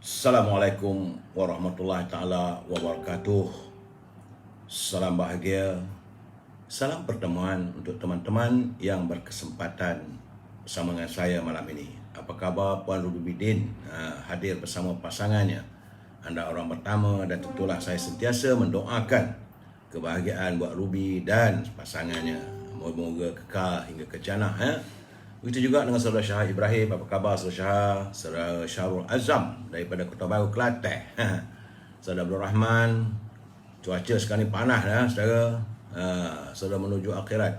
Assalamualaikum warahmatullahi taala wabarakatuh. Salam bahagia, salam pertemuan untuk teman-teman yang berkesempatan bersama dengan saya malam ini. Apa khabar Puan Ruby Bidin? Hadir bersama pasangannya. Anda orang pertama dan tentulah saya sentiasa mendoakan kebahagiaan buat Ruby dan pasangannya. Moga-moga kekal hingga ke jannah. Begitu juga dengan saudara Syah Ibrahim. Apa khabar saudara Syah? Saudara Syahrul Azam daripada Kota Baru, Kelantan. Saudara Abdul Rahman, cuaca sekarang ni panas saudara. Saudara menuju akhirat.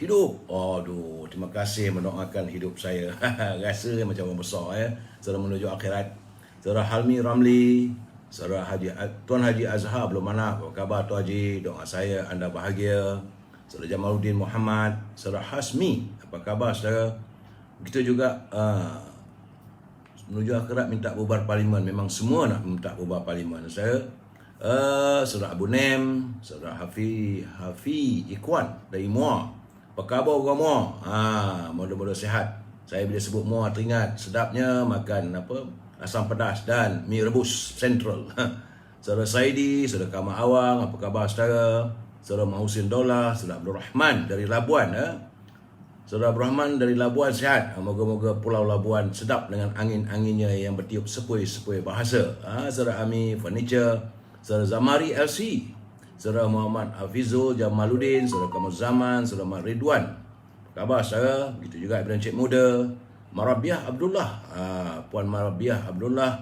Hidup. Aduh, terima kasih mendoakan hidup saya. Rasa macam orang besar Saudara menuju akhirat. Saudara Halmi Ramli, saudara Tuan Haji Azhar belum mana. Apa khabar Tuan Haji? Doa saya anda bahagia. Saudara Jamaluddin Muhammad, saudara Hasmi, apa khabar saudara? Begitu juga menuju akhirat minta bubar parlimen. Memang semua nak minta bubar parlimen. Saudara Abu Nem, saudara Hafi Ikwan dari Muar. Apa khabar orang Muar? Mudah-mudahan sihat. Saya bila sebut Muar teringat sedapnya makan asam pedas dan mi rebus Central. Saudara Saidi, saudara Kamal Awang, apa khabar saudara? Saudara Mahusin Dola, saudara Abdul Rahman dari Labuan. Saudara Abdul Rahman dari Labuan sihat. Moga-moga Pulau Labuan sedap dengan angin-anginnya yang bertiup sepoi-sepoi bahasa. Saudara Ami Furniture, saudara Zamari LC, saudara Muhammad Hafizul Jamaluddin, saudara Kamal Zaman, saudara Mat Ridwan. Apa khabar saudara? Begitu juga Ibrahim Cik Muda, Marabiah Abdullah, Puan Marabiah Abdullah.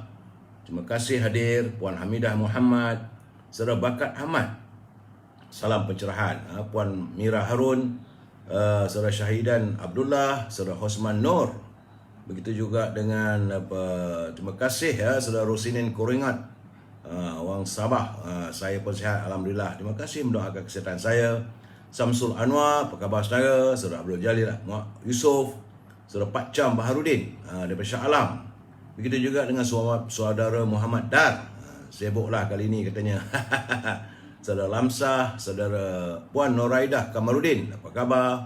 Terima kasih hadir. Puan Hamidah Muhammad, saudara Bakat Ahmad. Salam pencerahan. Puan Mira Harun, saudara Syahidan Abdullah, saudara Hosman Nur. Begitu juga dengan terima kasih saudara Rosinin Koringat, orang Sabah. Saya pun sihat alhamdulillah. Terima kasih mendoakan kesihatan saya. Samsul Anwar, apa khabar saudara? Saudara Abdul Jalil Yusof, saudara Pak Cam Baharudin daripada Shah Alam. Begitu juga dengan saudara Muhammad Dar. Sibuklah kali ini katanya. Saudara Lamsah, saudara Puan Noraidah Kamarudin, apa khabar?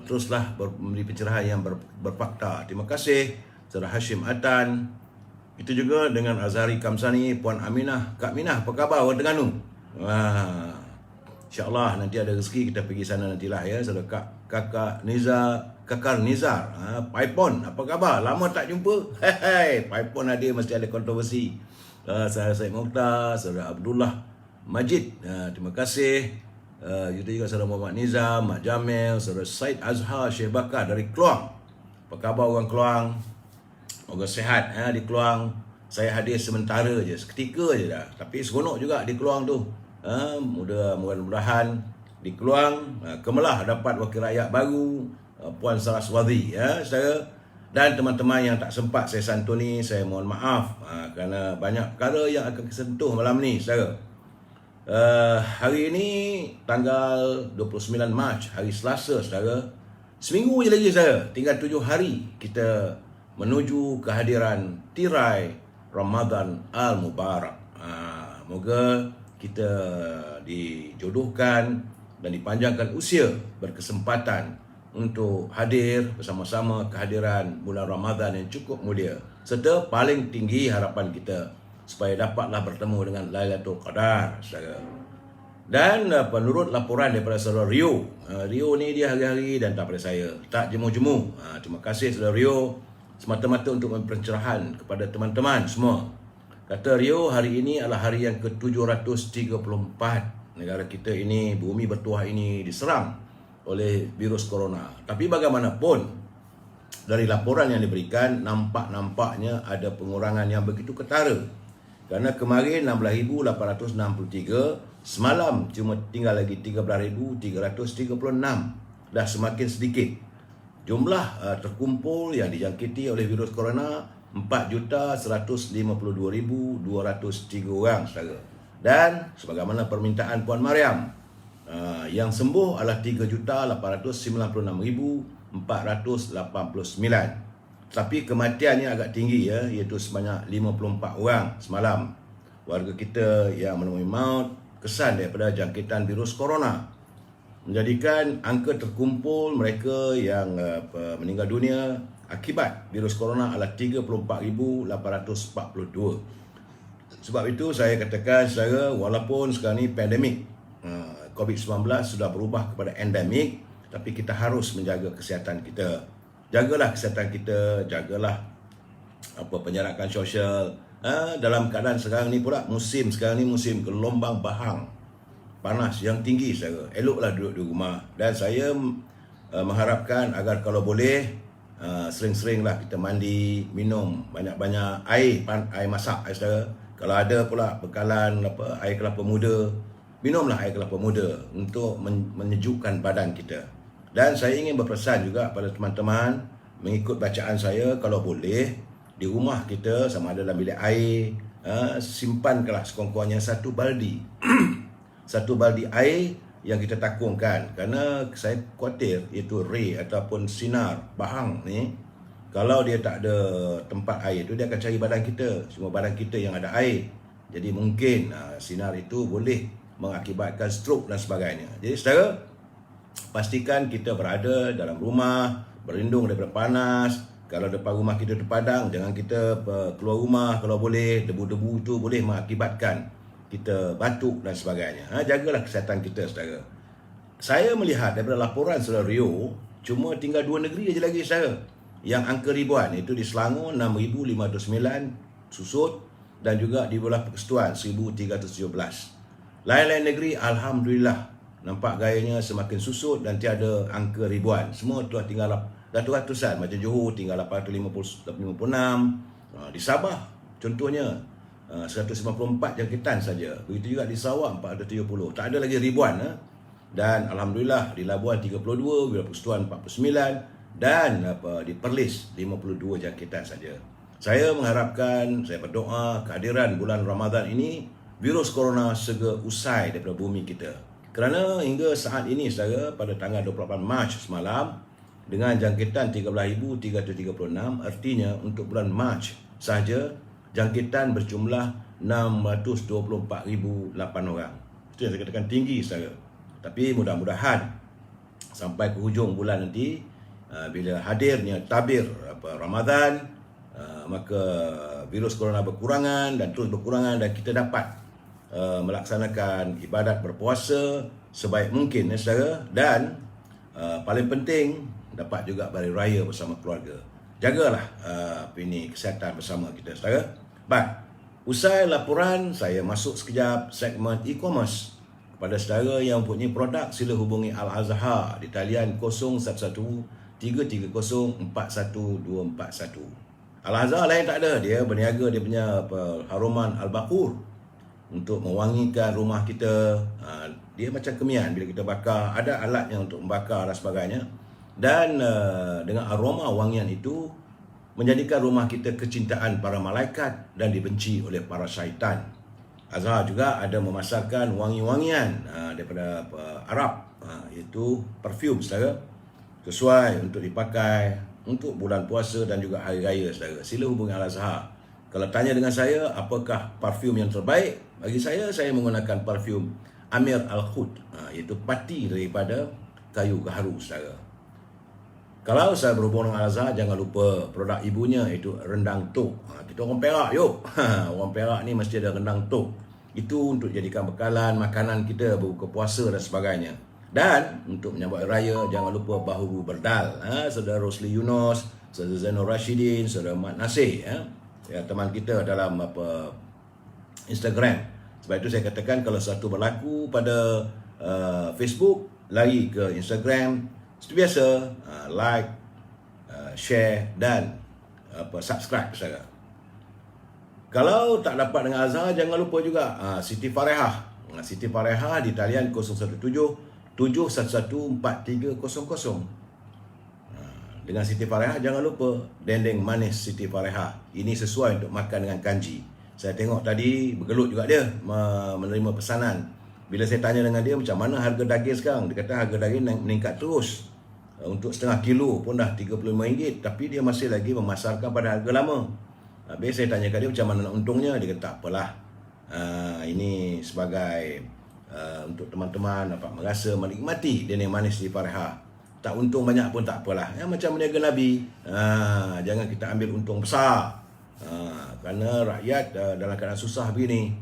Teruslah memberi pencerahan yang berfakta. Terima kasih. Saudara Hashim Atan. Itu juga dengan Azhari Kamsani, Puan Aminah, Kak Minah, apa khabar orang Terengganu? InsyaAllah nanti ada rezeki kita pergi sana nantilah saudara Kakar Nizar, Paipon, apa khabar? Lama tak jumpa. Paipon ada, mesti ada kontroversi. Saudara Syed Mokhtar, saudara Abdullah Majid, terima kasih. Itu juga saudara Muhammad Nizam, Mak Jamil, saudara Said Azhar Syekh Bakar dari Keluang. Apa khabar orang Keluang? Moga sihat di Keluang. Saya hadir sementara je, seketika je dah. Tapi seronok juga di Keluang tu. Mudah-mudahan di Keluang Kemelah dapat wakil rakyat baru, Puan Saraswati saudara. Dan teman-teman yang tak sempat saya santuni, saya mohon maaf kerana banyak perkara yang akan kesentuh malam ni saudara. Hari ini tanggal 29 Mac, hari Selasa saudara. Seminggu je lagi saudara, tinggal 7 hari kita menuju kehadiran tirai Ramadan Al-Mubarak. Moga kita dijodohkan dan dipanjangkan usia berkesempatan untuk hadir bersama-sama kehadiran bulan Ramadan yang cukup mulia. Serta paling tinggi harapan kita supaya dapatlah bertemu dengan Lailatul Qadar saudara. Dan menurut laporan daripada saudara Rio, Rio ni dia hari-hari dan tak pada saya, tak jemu-jemu. Terima kasih saudara Rio, semata-mata untuk pencerahan kepada teman-teman semua. Kata Rio, hari ini adalah hari yang ke-734 negara kita ini, bumi bertuah ini diserang oleh virus corona. Tapi bagaimanapun dari laporan yang diberikan, nampaknya ada pengurangan yang begitu ketara. Kerana kemarin 16,863, semalam cuma tinggal lagi 13,336. Dah semakin sedikit. Jumlah terkumpul yang dijangkiti oleh virus corona 4,152,203 orang saudara. Dan sebagaimana permintaan Puan Mariam, yang sembuh adalah 3,896,489. Tapi kematiannya agak tinggi iaitu sebanyak 54 orang semalam. Warga kita yang menemui maut kesan daripada jangkitan virus corona. menjadikan angka terkumpul mereka yang meninggal dunia akibat virus corona adalah 34,842. Sebab itu saya katakan secara walaupun sekarang ni pandemik COVID-19 sudah berubah kepada endemik, tapi kita harus menjaga kesihatan kita. Jagalah kesihatan kita, jagalah penjarakan sosial. Dalam keadaan sekarang ni pula, musim gelombang bahang panas yang tinggi saudara. Eloklah duduk di rumah, dan saya mengharapkan agar kalau boleh sering-seringlah kita mandi, minum banyak-banyak air masak saudara. Kalau ada pula bekalan air kelapa muda, minumlah air kelapa muda untuk menyejukkan badan kita. Dan saya ingin berpesan juga pada teman-teman, mengikut bacaan saya, kalau boleh di rumah kita sama ada dalam bilik air, simpanlah sekurang-kurangnya satu baldi satu baldi air yang kita takungkan, kerana saya khawatir iaitu ray ataupun sinar bahang ni, kalau dia tak ada tempat air tu, dia akan cari badan kita, semua badan kita yang ada air. Jadi mungkin sinar itu boleh mengakibatkan stroke dan sebagainya. Jadi saudara, pastikan kita berada dalam rumah, berlindung daripada panas. Kalau depan rumah kita terpadang, jangan kita keluar rumah kalau boleh. Debu-debu itu boleh mengakibatkan kita batuk dan sebagainya. Jagalah kesihatan kita saudara. Saya melihat daripada laporan saudara Rio, cuma tinggal 2 negeri aja lagi saudara yang angka ribuan, iaitu di Selangor 6,509 susut, dan juga di Belah Persekutuan 1,317. Lain-lain negeri alhamdulillah nampak gayanya semakin susut dan tiada angka ribuan. Semua telah tinggal ratus-ratusan. Macam Johor tinggal 856, di Sabah contohnya 154 jangkitan saja. Begitu juga di Sarawak 470. Tak ada lagi ribuan. Dan alhamdulillah di Labuan 32, Belah Persekutuan 49, dan di Perlis 52 jangkitan saja. Saya mengharapkan, saya berdoa kehadiran bulan Ramadan ini, virus corona segera usai daripada bumi kita. Kerana hingga saat ini saudara, pada tanggal 28 Mac semalam, dengan jangkitan 13,336, artinya untuk bulan Mac sahaja jangkitan berjumlah 624,008 orang. Itu yang saya katakan tinggi saudara. Tapi mudah-mudahan sampai ke hujung bulan nanti, bila hadirnya tabir Ramadan, maka virus corona berkurangan dan terus berkurangan, dan kita dapat melaksanakan ibadat berpuasa sebaik mungkin saudara, dan paling penting dapat juga bari raya bersama keluarga. Jagalah kesihatan bersama kita saudara. Baik, usai laporan saya masuk sekejap segmen e-commerce. Kepada saudara yang mempunyai produk, sila hubungi Al-Azhar di talian 0113304141. Al-Azhar lain tak ada, dia berniaga dia punya haruman Al-Baqur untuk mewangikan rumah kita. Dia macam kemian, bila kita bakar ada alatnya untuk membakar dan sebagainya, dan dengan aroma wangian itu menjadikan rumah kita kecintaan para malaikat dan dibenci oleh para syaitan. Azhar juga ada memasarkan wangi-wangian daripada Arab, iaitu parfum saudara, sesuai untuk dipakai untuk bulan puasa dan juga hari raya saudara. Sila hubungi Al-Azhar. Kalau tanya dengan saya apakah parfum yang terbaik, bagi saya menggunakan parfum Amir Al-Khud, iaitu pati daripada kayu gaharu saudara. Kalau saya berhubung dengan Al-Azhar, jangan lupa produk ibunya, iaitu rendang tok. Kita orang Perak, yuk. Orang Perak ni mesti ada rendang tok. Itu untuk jadikan bekalan makanan kita berbuka puasa dan sebagainya. Dan untuk menyambut raya, jangan lupa bahu berdal. Saudara Rosli Yunus, Saudara Zainul Rashidin, Saudara Mat Nasir, ya, teman kita dalam Instagram. Sebab itu saya katakan, kalau satu berlaku pada Facebook, lari ke Instagram. Seperti biasa, like, share dan subscribe saudara. Kalau tak dapat dengan Azhar, jangan lupa juga Siti Farehah. Siti Farehah di talian 017-711-4300. Dengan Siti Farehah, jangan lupa dendeng manis Siti Farehah. Ini sesuai untuk makan dengan kanji. Saya tengok tadi bergelut juga dia menerima pesanan. Bila saya tanya dengan dia macam mana harga daging sekarang, dia kata harga daging meningkat terus. Untuk setengah kilo pun dah RM35, tapi dia masih lagi memasarkan pada harga lama. Habis saya tanyakan dia macam mana nak untungnya, dia kata tak apalah, ini sebagai untuk teman-teman dapat merasa menikmati dinding manis di Pareha. Tak untung banyak pun tak apalah. Macam meniaga Nabi, jangan kita ambil untung besar, kerana rakyat dalam keadaan susah begini.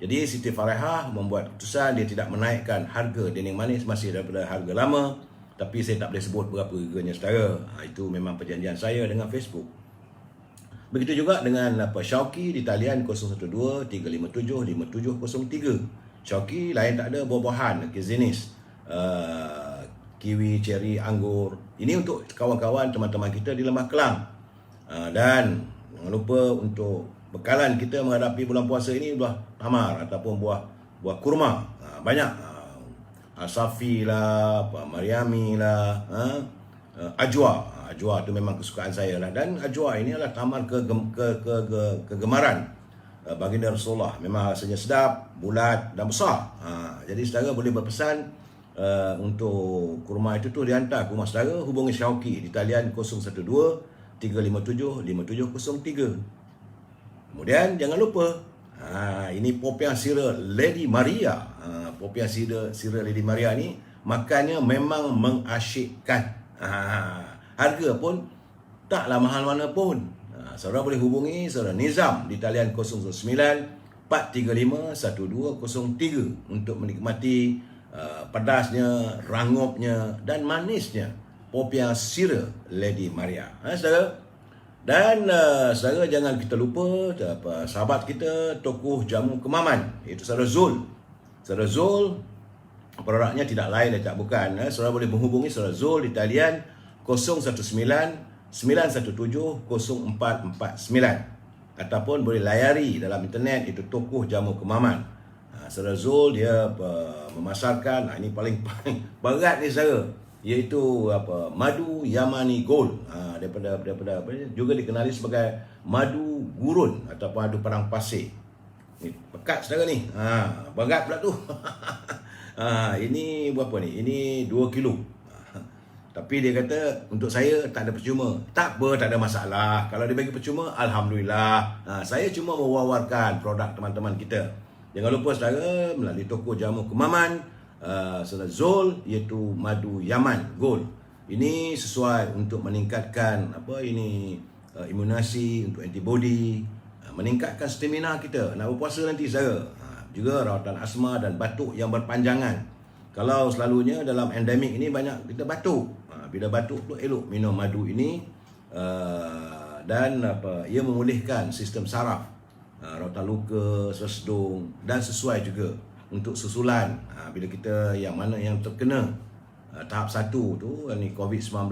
Jadi Siti Fareha membuat keputusan dia tidak menaikkan harga dinding manis, masih daripada harga lama. Tapi saya tak boleh sebut berapa harganya saudara. Itu memang perjanjian saya dengan Facebook. Begitu juga dengan Shauki di talian 012 357 5703. Shauki lain tak ada, buah-buahan jenis kiwi, ceri, anggur. Ini untuk kawan-kawan teman-teman kita di Lembah Kelang. Dan jangan lupa untuk bekalan kita menghadapi bulan puasa ini, buah tamar ataupun buah kurma. Banyak. Safi lah, Mariami lah, ajwa. Ajwa tu memang kesukaan saya lah. Dan ajwa ini adalah tamar kegemaran baginda Rasulullah. Memang rasanya sedap, bulat dan besar. Jadi saudara boleh berpesan untuk kurma itu tu dihantar ke rumah saudara. Hubungi Shauki di talian 012 357 5703. Kemudian jangan lupa, ini popiah sira Lady Maria. Popiah sira Lady Maria ni makannya memang mengasyikkan. Harga pun taklah mahal mana pun. Saudara boleh hubungi saudara Nizam di talian 009 435 1203 untuk menikmati pedasnya, rangupnya dan manisnya popiah sira Lady Maria. Saudara. Dan saudara jangan kita lupa sahabat kita tokoh jamu kemaman, iaitu saudara Zul. Saudara Zul produknya tidak lain dan tak bukan. Saudara boleh menghubungi saudara Zul di talian 019 917 0449 ataupun boleh layari dalam internet, itu tokoh jamu kemaman. Saudara Zul dia memasarkan, ini paling berat ni saudara, iaitu madu Yamani Gold, daripada juga dikenali sebagai madu gurun ataupun madu padang pasir. Ni pekat saudara ni. Berat pula tu. Ini berapa ni? Ini 2 kilo. Tapi dia kata untuk saya tak ada percuma. Tak apa, tak ada masalah. Kalau dia bagi percuma, alhamdulillah. Saya cuma mewawarkan produk teman-teman kita. Jangan lupa saudara, melalui toko jamu kemaman saudara Zul, iaitu madu Yaman Gold. Ini sesuai untuk meningkatkan imunasi, untuk antibody, meningkatkan stamina kita nak berpuasa nanti saudara. Juga rawatan asma dan batuk yang berpanjangan. Kalau selalunya dalam endemik ini banyak kita batuk. Bila batuk tu elok minum madu ini, dan ia memulihkan sistem saraf, rawatan luka, sesedung, dan sesuai juga untuk susulan. Bila kita yang mana yang terkena tahap 1 tu, ni COVID-19,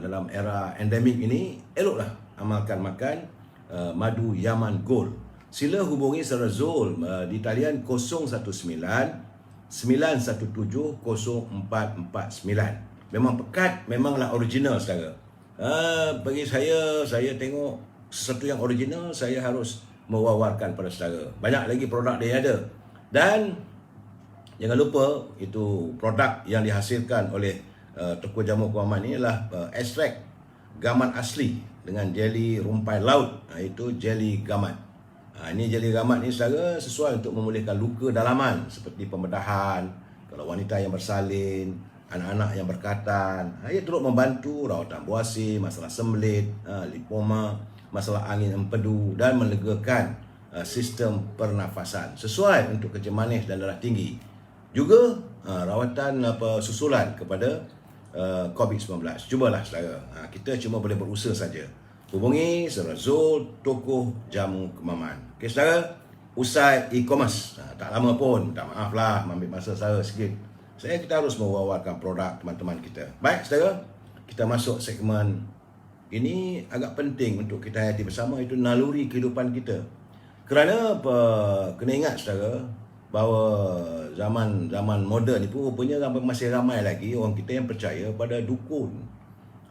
dalam era endemik ini, eloklah amalkan makan madu Yaman Gold. Sila hubungi saudara Zul di talian 019 917 0449. Memang pekat, memanglah original saudara. Bagi saya tengok sesuatu yang original, saya harus mewawarkan pada saudara. Banyak lagi produk dia ada. Dan jangan lupa, itu produk yang dihasilkan oleh toko jamu kemaman ini adalah ekstrak gamat asli dengan jeli rumpai laut, itu jeli gamat. Ini jeli gamat ni saudara sesuai untuk memulihkan luka dalaman seperti pembedahan, kalau wanita yang bersalin, anak-anak yang berkatan. Ia turut membantu rawatan buasi, masalah sembelit, lipoma, masalah angin empedu, dan melegakan sistem pernafasan sesuai untuk kencing manis dan darah tinggi. Juga rawatan susulan kepada COVID-19. Cubalah saudara. Kita cuma boleh berusaha saja. Hubungi saudara Zul, tokoh jamu kemaman. Okey saudara, usai e-commerce. Tak lama pun, tak maaf lah ambil masa saya sikit. Kita harus mewawarkan produk teman-teman kita. Baik saudara, kita masuk segmen ini agak penting untuk kita hayati bersama, itu naluri kehidupan kita. Kerana kena ingat saudara, bahawa zaman moden ni pun rupanya masih ramai lagi orang kita yang percaya pada dukun.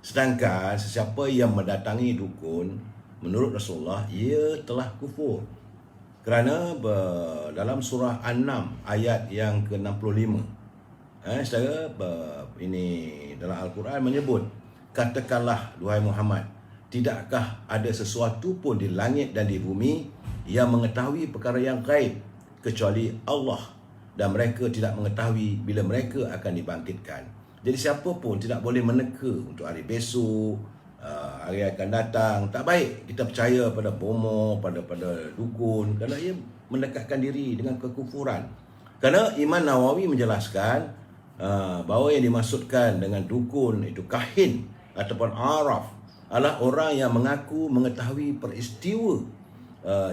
Sedangkan sesiapa yang mendatangi dukun, menurut Rasulullah, ia telah kufur. Kerana dalam surah An-Nam ayat yang ke-65, saudara, ini dalam Al-Quran menyebut, katakanlah duhai Muhammad, tidakkah ada sesuatu pun di langit dan di bumi yang mengetahui perkara yang gaib kecuali Allah, dan mereka tidak mengetahui bila mereka akan dibangkitkan. Jadi siapa pun tidak boleh meneka untuk hari besok, hari akan datang. Tak baik kita percaya pada bomoh, pada dukun, kerana ia mendekatkan diri dengan kekufuran. Kerana Imam Nawawi menjelaskan bahawa yang dimaksudkan dengan dukun itu kahin ataupun araf adalah orang yang mengaku mengetahui peristiwa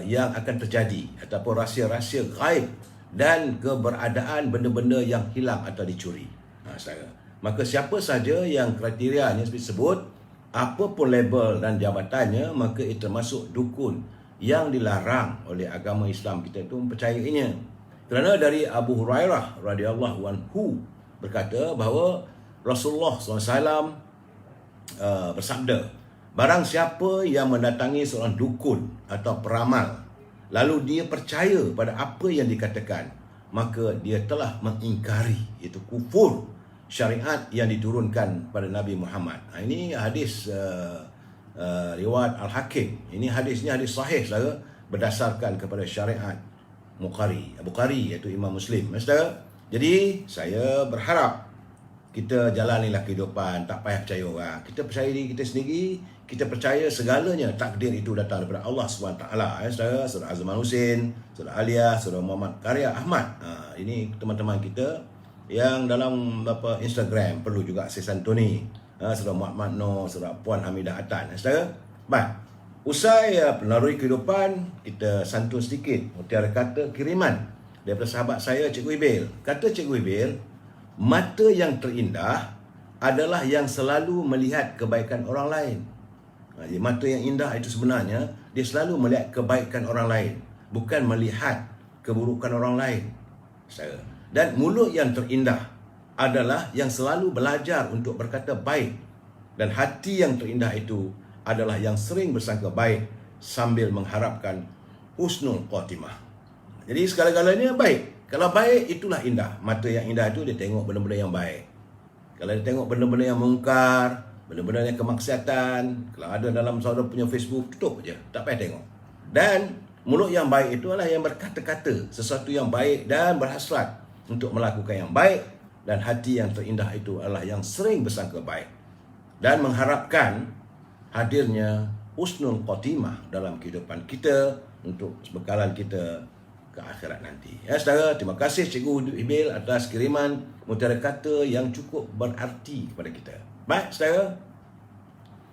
yang akan terjadi ataupun rahsia-rahsia gaib dan keberadaan benda-benda yang hilang atau dicuri. Saudara, maka siapa saja yang kriterianya seperti sebut, apa pun label dan jabatannya, maka itu termasuk dukun yang dilarang oleh agama Islam kita itu mempercayainya. Kerana dari Abu Hurairah radhiyallahu anhu berkata bahawa Rasulullah SAW bersabda, barang siapa yang mendatangi seorang dukun atau peramal, lalu dia percaya pada apa yang dikatakan, maka dia telah mengingkari, itu kufur syariat yang diturunkan pada Nabi Muhammad. Ini hadis riwayat Al-Hakim. Ini hadisnya hadis sahih, saudara, berdasarkan kepada syariat Bukhari, iaitu Imam Muslim. Saudara, jadi saya berharap kita jalanilah kehidupan, tak payah percaya orang. Kita percaya diri kita sendiri, kita percaya segalanya takdir itu datang daripada Allah SWT. Saudara, Saudara Azman Husin, Saudara Alia, Saudara Muhammad Karya Ahmad. Ini teman-teman kita yang dalam Instagram perlu juga saya santuni. Saudara Muhammad Noor, Saudara Puan Hamidah Atan. Saudara, baik. Usai melalui kehidupan, kita santun sedikit mutiara kata kiriman daripada sahabat saya, Cikgu Ibil. Kata Cikgu Ibil, mata yang terindah adalah yang selalu melihat kebaikan orang lain. Jadi mata yang indah itu sebenarnya dia selalu melihat kebaikan orang lain, bukan melihat keburukan orang lain. Dan mulut yang terindah adalah yang selalu belajar untuk berkata baik, dan hati yang terindah itu adalah yang sering bersangka baik sambil mengharapkan husnul khotimah. Jadi segala-galanya baik. Kalau baik, itulah indah. Mata yang indah itu dia tengok benda-benda yang baik. Kalau dia tengok benda-benda yang mungkar, benda-benda yang kemaksiatan, kalau ada dalam saudara punya Facebook, tutup je, tak payah tengok. Dan mulut yang baik itu adalah yang berkata-kata sesuatu yang baik dan berhasrat untuk melakukan yang baik, dan hati yang terindah itu adalah yang sering bersangka baik dan mengharapkan hadirnya husnul khotimah dalam kehidupan kita untuk bekalan kita ke akhirat nanti. Saudara, terima kasih Cikgu Ibil atas kiriman mutiara kata yang cukup berarti kepada kita. Baik, saudara,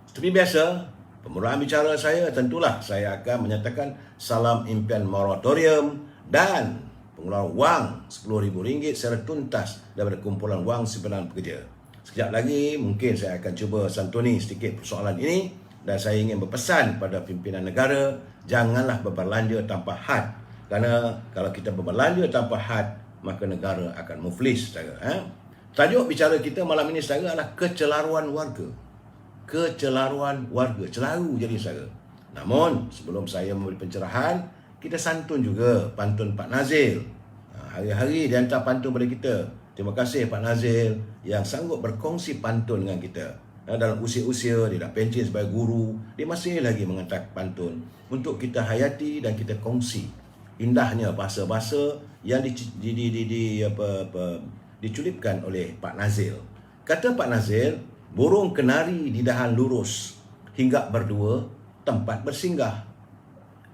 seperti biasa, permulaan bicara saya tentulah saya akan menyatakan salam impian moratorium dan pengeluaran wang RM10,000 secara tuntas daripada kumpulan wang simpanan pekerja. Sekejap lagi mungkin saya akan cuba santuni sedikit persoalan ini, dan saya ingin berpesan pada pimpinan negara, janganlah berbelanja tanpa had. Kerana kalau kita berbelanja tanpa had, maka negara akan muflis, saudara. Tajuk bicara kita malam ini, saudara, adalah kecelaruan warga. Kecelaruan warga, celaru jadi, saudara. Namun sebelum saya memberi pencerahan, kita santun juga pantun Pak Nazil. Hari-hari dia hantar pantun pada kita. Terima kasih Pak Nazil yang sanggup berkongsi pantun dengan kita. Dalam usia-usia dia dah pension sebagai guru, dia masih lagi menghantar pantun untuk kita hayati dan kita kongsi. Indahnya bahasa-bahasa yang diculipkan oleh Pak Nazil. Kata Pak Nazil, burung kenari di dahan lurus, hinggap berdua tempat bersinggah.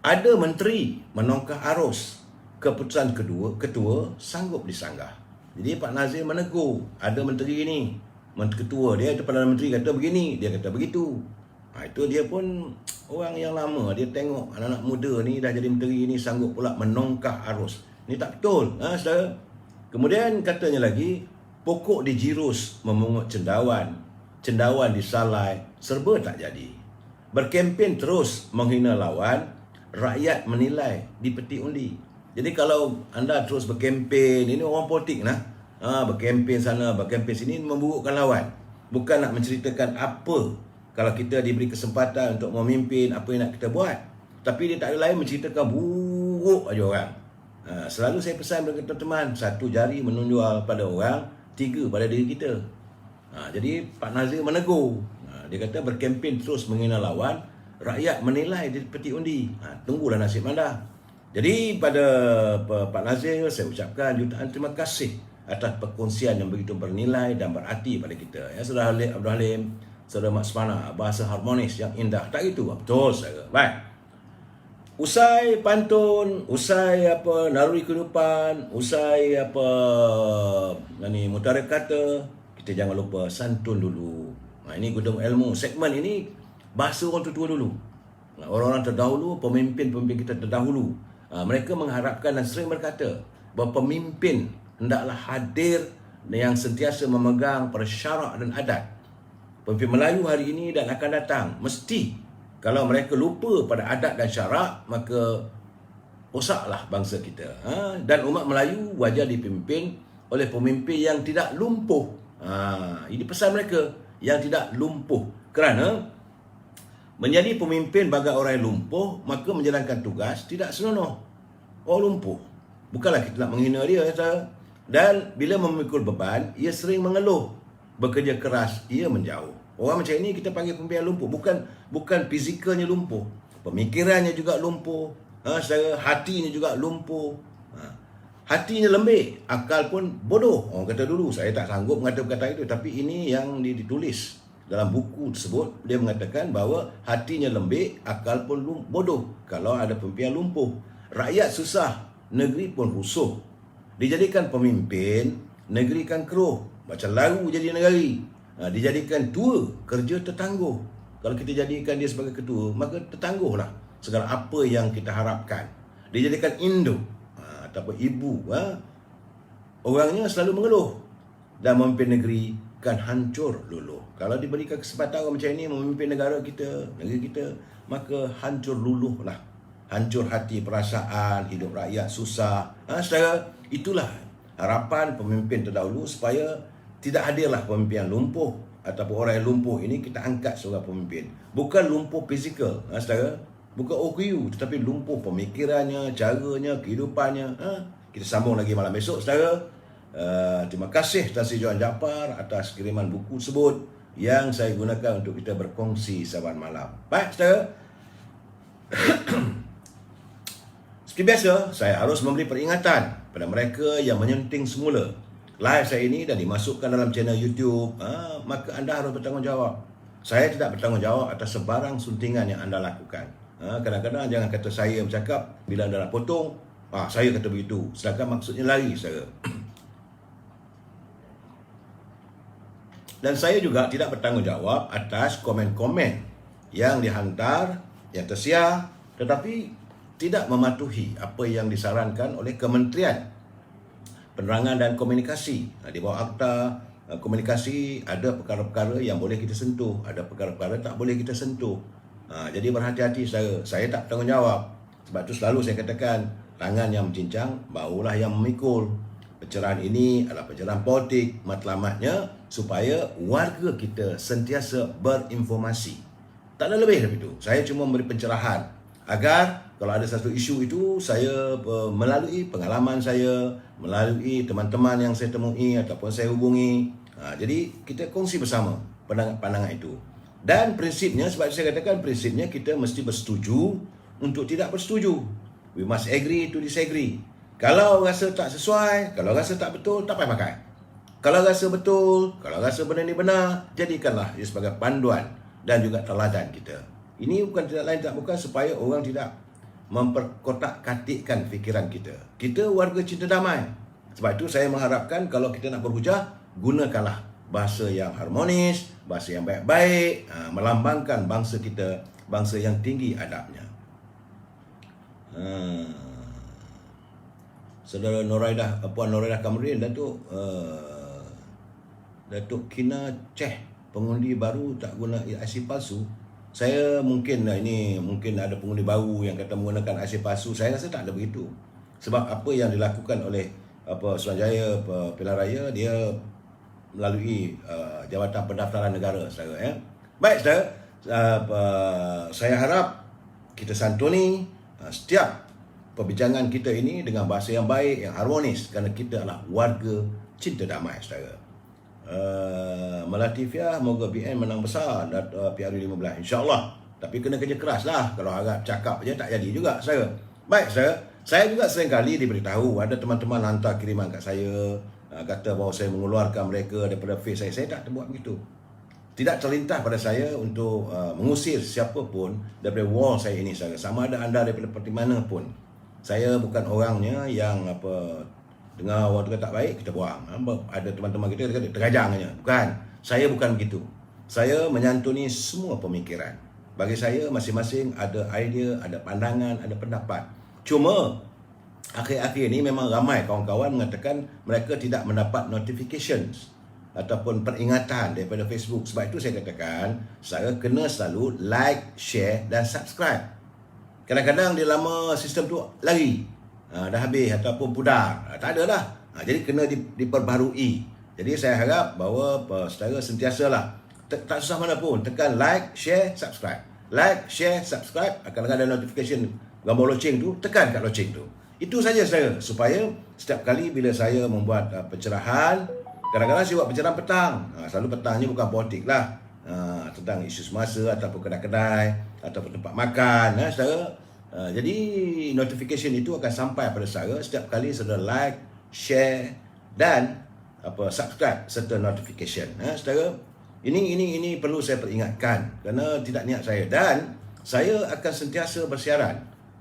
Ada menteri menongkah arus, keputusan ketua sanggup disanggah. Jadi Pak Nazir menegur, ada menteri ni, ketua dia, Perdana Menteri kata begini, dia kata begitu. Itu dia pun orang yang lama, dia tengok anak-anak muda ni dah jadi menteri ni sanggup pula menongkah arus. Ni tak betul, saudara. Kemudian katanya lagi, pokok dijirus memungut cendawan, cendawan disalai, serba tak jadi. Berkempen terus menghina lawan, rakyat menilai di peti undi. Jadi kalau anda terus berkempen, ini orang politik berkempen sana, berkempen sini, memburukkan lawan. Bukan nak menceritakan apa kalau kita diberi kesempatan untuk memimpin, apa yang nak kita buat. Tapi dia tak ada lain menceritakan buruk aja orang. Selalu saya pesan kepada teman-teman, satu jari menunjuk pada orang, tiga pada diri kita. Jadi Pak Nazir menegur. Dia kata berkempen terus menghina lawan, rakyat menilai di peti undi. Tunggulah nasib anda. Jadi pada Pak Nazir, saya ucapkan jutaan terima kasih atas perkongsian yang begitu bernilai dan berarti pada kita. Ya, Saudara Abdul Halim, Saudara Mak Semana, bahasa harmonis yang indah. Tak itu? Betul, saudara. Baik. Usai pantun, usai naluri kehidupan, usai mutarik kata, kita jangan lupa santun dulu. Ini gudang ilmu. Segmen ini bahasa orang tua dulu. Orang-orang terdahulu, pemimpin-pemimpin kita terdahulu, mereka mengharapkan dan sering berkata bahawa pemimpin hendaklah hadir yang sentiasa memegang pada syarak dan adat. Pemimpin Melayu hari ini dan akan datang mesti, kalau mereka lupa pada adat dan syarak, maka rosaklah bangsa kita. Dan umat Melayu wajar dipimpin oleh pemimpin yang tidak lumpuh. Ini pesan mereka, yang tidak lumpuh. Kerana menjadi pemimpin bagi orang yang lumpuh, maka menjalankan tugas tidak senonoh. Orang lumpuh, bukanlah kita nak menghina dia, dan bila memikul beban, ia sering mengeluh. Bekerja keras, ia menjauh. Orang macam ini kita panggil pemimpin yang lumpuh. Bukan fizikalnya lumpuh, pemikirannya juga lumpuh, secara hatinya juga lumpuh. Hatinya lembik, akal pun bodoh. Orang kata dulu, saya tak sanggup mengatakan kata itu, tapi ini yang ditulis dalam buku tersebut. Dia mengatakan bahawa hatinya lembik, akal pun bodoh kalau ada pemimpin yang lumpuh. Rakyat susah, negeri pun rusuh. Dijadikan pemimpin, negeri kan keruh, macam laru jadi negari. Dijadikan tua, kerja tertangguh. Kalau kita jadikan dia sebagai ketua, maka tertangguhlah segala apa yang kita harapkan. Dijadikan induk ataupun ibu, orangnya selalu mengeluh, dan memimpin negeri kan hancur luluh. Kalau diberikan kesempatan orang macam ini memimpin negara kita, negeri kita, maka hancur luluh lah. Hancur hati, perasaan, hidup rakyat susah. Saudara, itulah harapan pemimpin terdahulu, supaya tidak hadirlah pemimpin yang lumpuh, ataupun orang yang lumpuh ini kita angkat sebagai pemimpin. Bukan lumpuh fizikal, saudara, bukan OKU, tetapi lumpuh pemikirannya, caranya, kehidupannya. Kita sambung lagi malam esok, saudara. Terima kasih Tan Sri Johan Jaafar atas kiriman buku tersebut yang saya gunakan untuk kita berkongsi saban malam. Baik, saudara. Seperti biasa, saya harus memberi peringatan pada mereka yang menyunting semula live saya ini dan dimasukkan dalam channel YouTube. Maka anda harus bertanggungjawab. Saya tidak bertanggungjawab atas sebarang suntingan yang anda lakukan. Kadang-kadang jangan kata saya bercakap, bila anda nak potong, saya kata begitu, sedangkan maksudnya lari, saudara. Dan saya juga tidak bertanggungjawab atas komen-komen yang dihantar, yang tersiar, tetapi tidak mematuhi apa yang disarankan oleh Kementerian Penerangan dan Komunikasi. Di bawah Akta Komunikasi ada perkara-perkara yang boleh kita sentuh, ada perkara-perkara tak boleh kita sentuh. Jadi berhati-hati, saya tak bertanggungjawab. Sebab itu selalu saya katakan, tangan yang mencincang, baulah yang memikul. Pencerahan ini adalah pencerahan politik, matlamatnya supaya warga kita sentiasa berinformasi. Tak ada lebih dari itu. Saya cuma memberi pencerahan agar kalau ada satu isu itu, saya melalui pengalaman saya, melalui teman-teman yang saya temui ataupun saya hubungi. Jadi kita kongsi bersama pandangan itu. Dan prinsipnya, sebab saya katakan prinsipnya kita mesti bersetuju untuk tidak bersetuju. We must agree to disagree. Kalau rasa tak sesuai, kalau rasa tak betul, tak payah pakai. Kalau rasa betul, kalau rasa benda ni benar, jadikanlah ia sebagai panduan dan juga teladan kita. Ini bukan tidak lain tak bukan supaya orang tidak memperkotak-katikkan fikiran kita. Kita warga cinta damai. Sebab itu saya mengharapkan kalau kita nak berhujah, gunakanlah bahasa yang harmonis, bahasa yang baik-baik, melambangkan bangsa kita, bangsa yang tinggi adabnya. Saudara Noraidah, Puan Noraidah Kamrin, Datuk Kina Ceh, pengundi baru tak guna IC palsu. Saya mungkin ada pengundi baru yang kata menggunakan IC palsu. Saya rasa tak ada begitu. Sebab apa yang dilakukan oleh Suruhanjaya Pilihan Raya, dia melalui Jabatan Pendaftaran Negara, saudara. Baik, saudara. Saya harap kita santuni setiap perbincangan kita ini dengan bahasa yang baik, yang harmonis, kerana kita adalah warga cinta damai, saudara. Melatifiah, moga BN menang besar PRU 15, insyaAllah. Tapi kena kerja keras lah. Kalau harap cakap je tak jadi juga, saudara. Baik, saudara. Saya juga seringkali diberitahu, ada teman-teman hantar kiriman kat saya, kata bahawa saya mengeluarkan mereka daripada face saya. Saya tak buat begitu. Tidak terlintas pada saya untuk mengusir siapa pun daripada wall saya ini, saudara. Sama ada anda daripada parti mana pun. Saya bukan orangnya yang dengar orang tu kata tak baik, kita buang. Ada teman-teman kita kata terkajang saja. Bukan. Saya bukan begitu. Saya menyantuni semua pemikiran. Bagi saya, masing-masing ada idea, ada pandangan, ada pendapat. Cuma, akhir-akhir ini memang ramai kawan-kawan mengatakan mereka tidak mendapat notifications ataupun peringatan daripada Facebook. Sebab itu saya katakan, saya kena selalu like, share dan subscribe. Kadang-kadang dia lama sistem tu lari. Dah habis ataupun pudar. Tak ada dah. Jadi kena diperbarui. Jadi saya harap bahawa saudara sentiasalah, tak susah mana pun, tekan like, share, subscribe. Like, share, subscribe. Akan ada notification gambar loceng tu, tekan kat loceng tu. Itu saja saya, supaya setiap kali bila saya membuat pencerahan, kadang-kadang saya buat pencerahan petang. Selalu petangnya bukan politik lah. Tentang isu semasa ataupun kedai-kedai ataupun tempat makan, saudara. Jadi notification itu akan sampai pada saya setiap kali saudara like, share dan subscribe serta notification. Saudara, ini perlu saya peringatkan kerana tidak niat saya, dan saya akan sentiasa bersiaran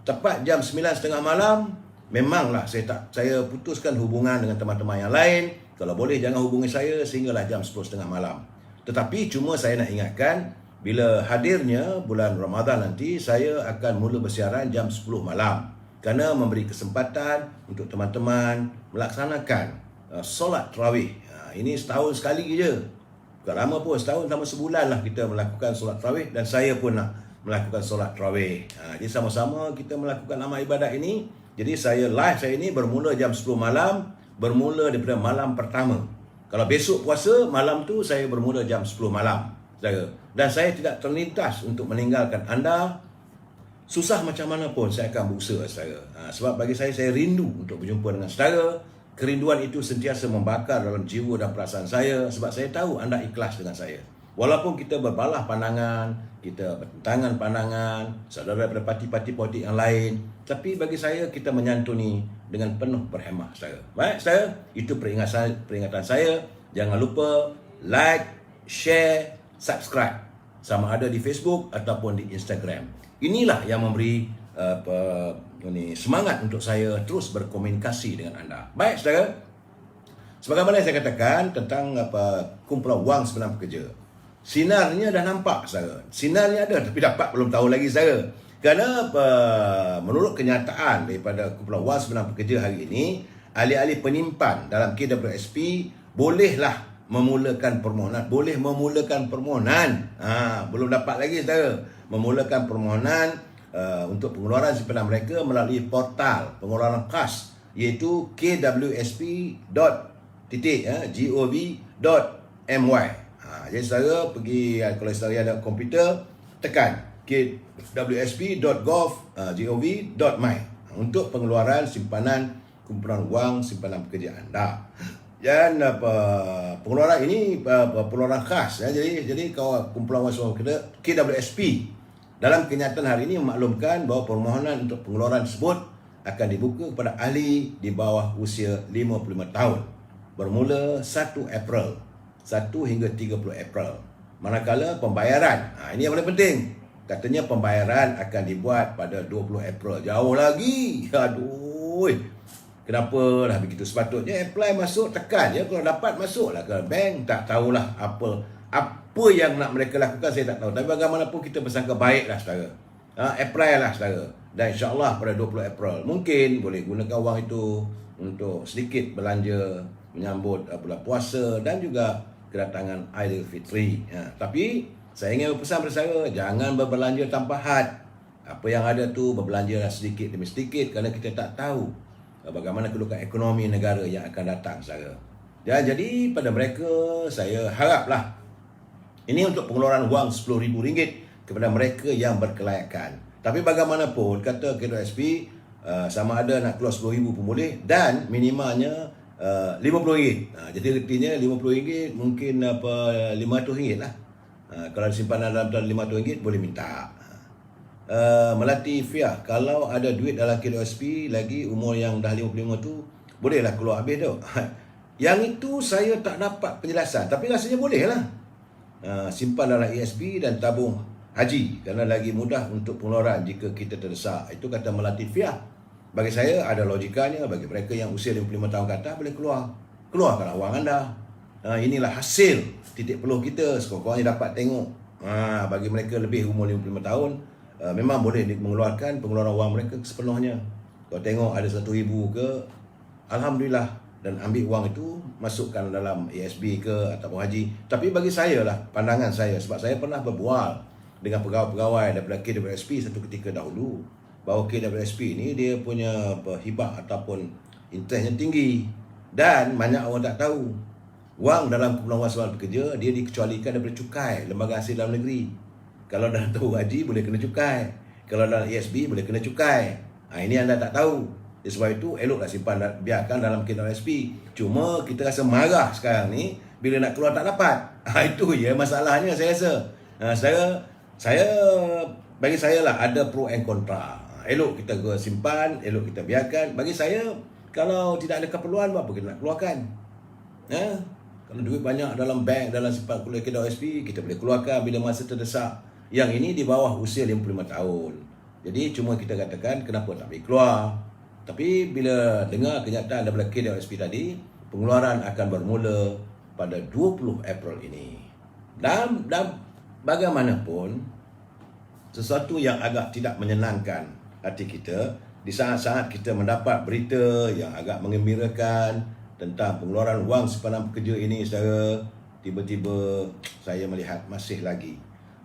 tepat jam 9.30 malam. Memanglah saya putuskan hubungan dengan teman-teman yang lain. Kalau boleh jangan hubungi saya sehinggalah jam 10.30 malam. Tetapi cuma saya nak ingatkan, bila hadirnya bulan Ramadan nanti, saya akan mula bersiaran jam 10 malam. Kerana memberi kesempatan untuk teman-teman melaksanakan solat tarawih. Ini setahun sekali je. Bukan lama pun, setahun sama sebulan lah kita melakukan solat tarawih. Dan saya pun nak melakukan solat tarawih. Jadi sama-sama kita melakukan amal ibadat ini. Jadi saya live saya ini bermula jam 10 malam. Bermula daripada malam pertama. Kalau besok puasa, malam tu saya bermula jam 10 malam. Dan saya tidak terlintas untuk meninggalkan anda. Susah macam mana pun saya akan berusaha, saudara. Sebab bagi saya rindu untuk berjumpa dengan saudara. Kerinduan itu sentiasa membakar dalam jiwa dan perasaan saya. Sebab saya tahu anda ikhlas dengan saya. Walaupun kita berbalah pandangan, kita bertentangan pandangan, saudara daripada parti-parti politik yang lain, tapi bagi saya kita menyantuni dengan penuh berhemah, saudara. Baik, saudara, itu peringatan saya. Jangan lupa like, share, subscribe, sama ada di Facebook ataupun di Instagram. Inilah yang memberi semangat untuk saya terus berkomunikasi dengan anda. Baik, saudara, sebagaimana saya katakan tentang kumpulan wang simpan pekerja, sinarnya dah nampak, saudara. Sinarnya ada, tapi dapat belum tahu lagi, saudara. Kerana menurut kenyataan daripada kumpulan wang simpan pekerja hari ini, ahli-ahli penyimpan dalam KWSP bolehlah memulakan permohonan. Boleh memulakan permohonan. Belum dapat lagi, saudara. Memulakan permohonan untuk pengeluaran simpanan mereka melalui portal pengeluaran khas, iaitu kwsp.gov.my. Jadi saudara pergi, kalau saudara ada komputer, tekan kwsp.gov.my untuk pengeluaran simpanan kumpulan wang simpanan pekerja anda. Dan pengeluaran ini pengeluaran khas. Jadi kalau kumpulan wang simpanan pekerja KWSP dalam kenyataan hari ini memaklumkan bahawa permohonan untuk pengeluaran tersebut akan dibuka kepada ahli di bawah usia 55 tahun bermula 1 April 1 hingga 30 April. Manakala pembayaran, ini yang paling penting, katanya pembayaran akan dibuat pada 20 April. Jauh lagi. Aduh, kenapa lah begitu? Sepatutnya apply masuk, tekan je. Kalau dapat masuklah ke bank. Tak tahulah apa yang nak mereka lakukan, saya tak tahu. Tapi bagaimanapun kita bersangka baiklah, saudara. Apply lah, saudara. Dan insyaAllah pada 20 April mungkin boleh gunakan wang itu untuk sedikit belanja menyambut bulan puasa dan juga kedatangan Aidilfitri. Tapi saya ingin berpesan pada saudara, jangan berbelanja tanpa had. Apa yang ada tu berbelanja sedikit demi sedikit, kerana kita tak tahu bagaimana kedudukan ekonomi negara yang akan datang, saudara. Jadi pada mereka saya haraplah, ini untuk pengeluaran wang RM10,000 kepada mereka yang berkelayakan. Tapi bagaimanapun, kata KWSP, sama ada nak keluar RM10,000 pun boleh, dan minimalnya RM50. Jadi artinya RM50 mungkin RM500 lah. Kalau simpanan dalam RM500 boleh minta. Melati Fia, kalau ada duit dalam KWSP lagi umur yang dah 55 tu, bolehlah keluar habis tu. Yang itu saya tak dapat penjelasan, tapi rasanya boleh lah. Simpan dalam ESP dan tabung haji kerana lagi mudah untuk pengeluaran jika kita terdesak. Itu kata Melati Fia. Bagi saya ada logikanya. Bagi mereka yang usia 55 tahun ke atas boleh keluar. Keluarkanlah wang anda. Inilah hasil titik peluh kita. Sekurang-kurangnya dapat tengok. Bagi mereka lebih umur 55 tahun, memang boleh mengeluarkan pengeluaran wang mereka sepenuhnya. Kalau tengok ada 1,000 ke, alhamdulillah, dan ambil wang itu masukkan dalam ASB ke ataupun haji. Tapi bagi saya lah, pandangan saya, sebab saya pernah berbual dengan pegawai-pegawai daripada KWSP satu ketika dahulu, bahawa KWSP ni dia punya hibah ataupun interest yang tinggi, dan banyak orang tak tahu wang dalam kumpulan wang selamat bekerja dia dikecualikan daripada cukai lembaga hasil dalam negeri. Kalau dalam tabung haji boleh kena cukai, kalau dalam ASB boleh kena cukai. Ini anda tak tahu. Sebab itu eloklah simpan, biarkan dalam KWSP. Cuma kita rasa marah sekarang ni bila nak keluar tak dapat. Itu ya masalahnya saya rasa. Saya bagi saya lah ada pro and kontra. Elok kita simpan, elok kita biarkan. Bagi saya, kalau tidak ada keperluan, apa kita nak keluarkan? Kalau duit banyak dalam bank, dalam simpan kuliah KWSP, kita boleh keluarkan bila masa terdesak. Yang ini di bawah usia 55 tahun. Jadi cuma kita katakan kenapa tak boleh keluar. Tapi bila dengar kenyataan daripada KWSP tadi, pengeluaran akan bermula pada 20 April ini. Dan bagaimanapun, sesuatu yang agak tidak menyenangkan hati kita di saat-saat kita mendapat berita yang agak mengembirakan tentang pengeluaran wang simpanan pekerja ini, saudara, tiba-tiba saya melihat masih lagi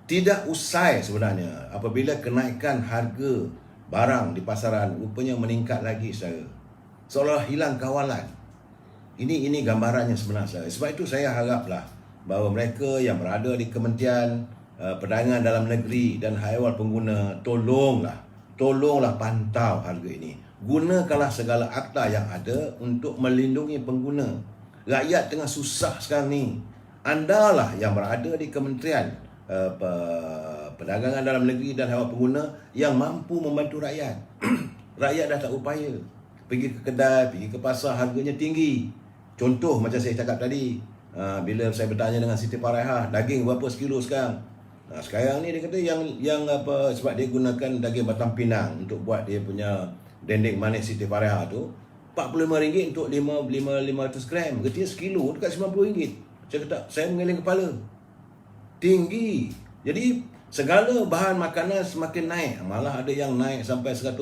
tidak usai sebenarnya apabila kenaikan harga barang di pasaran rupanya meningkat lagi, saudara. Seolah hilang kawalan. Ini gambarannya sebenarnya. Sebab itu saya haraplah bahawa mereka yang berada di Kementerian Perdagangan Dalam Negeri dan haiwan pengguna, tolonglah pantau harga ini. Gunakanlah segala akta yang ada untuk melindungi pengguna. Rakyat tengah susah sekarang ni. Anda lah yang berada di Kementerian Perdagangan Dalam Negeri dan haiwan pengguna yang mampu membantu rakyat. Rakyat dah tak upaya. Pergi ke kedai, pergi ke pasar, harganya tinggi. Contoh macam saya cakap tadi, bila saya bertanya dengan Siti Farahah, daging berapa sekilo sekarang? Sekarang ni dia kata yang apa, sebab dia gunakan daging Batang Pinang untuk buat dia punya dendeng manis Siti Farahah tu, RM45 untuk 500 gram. Katanya sekilo dekat RM90. Saya kata, saya mengeleng kepala. Tinggi. Jadi segala bahan makanan semakin naik. Malah ada yang naik sampai 100%.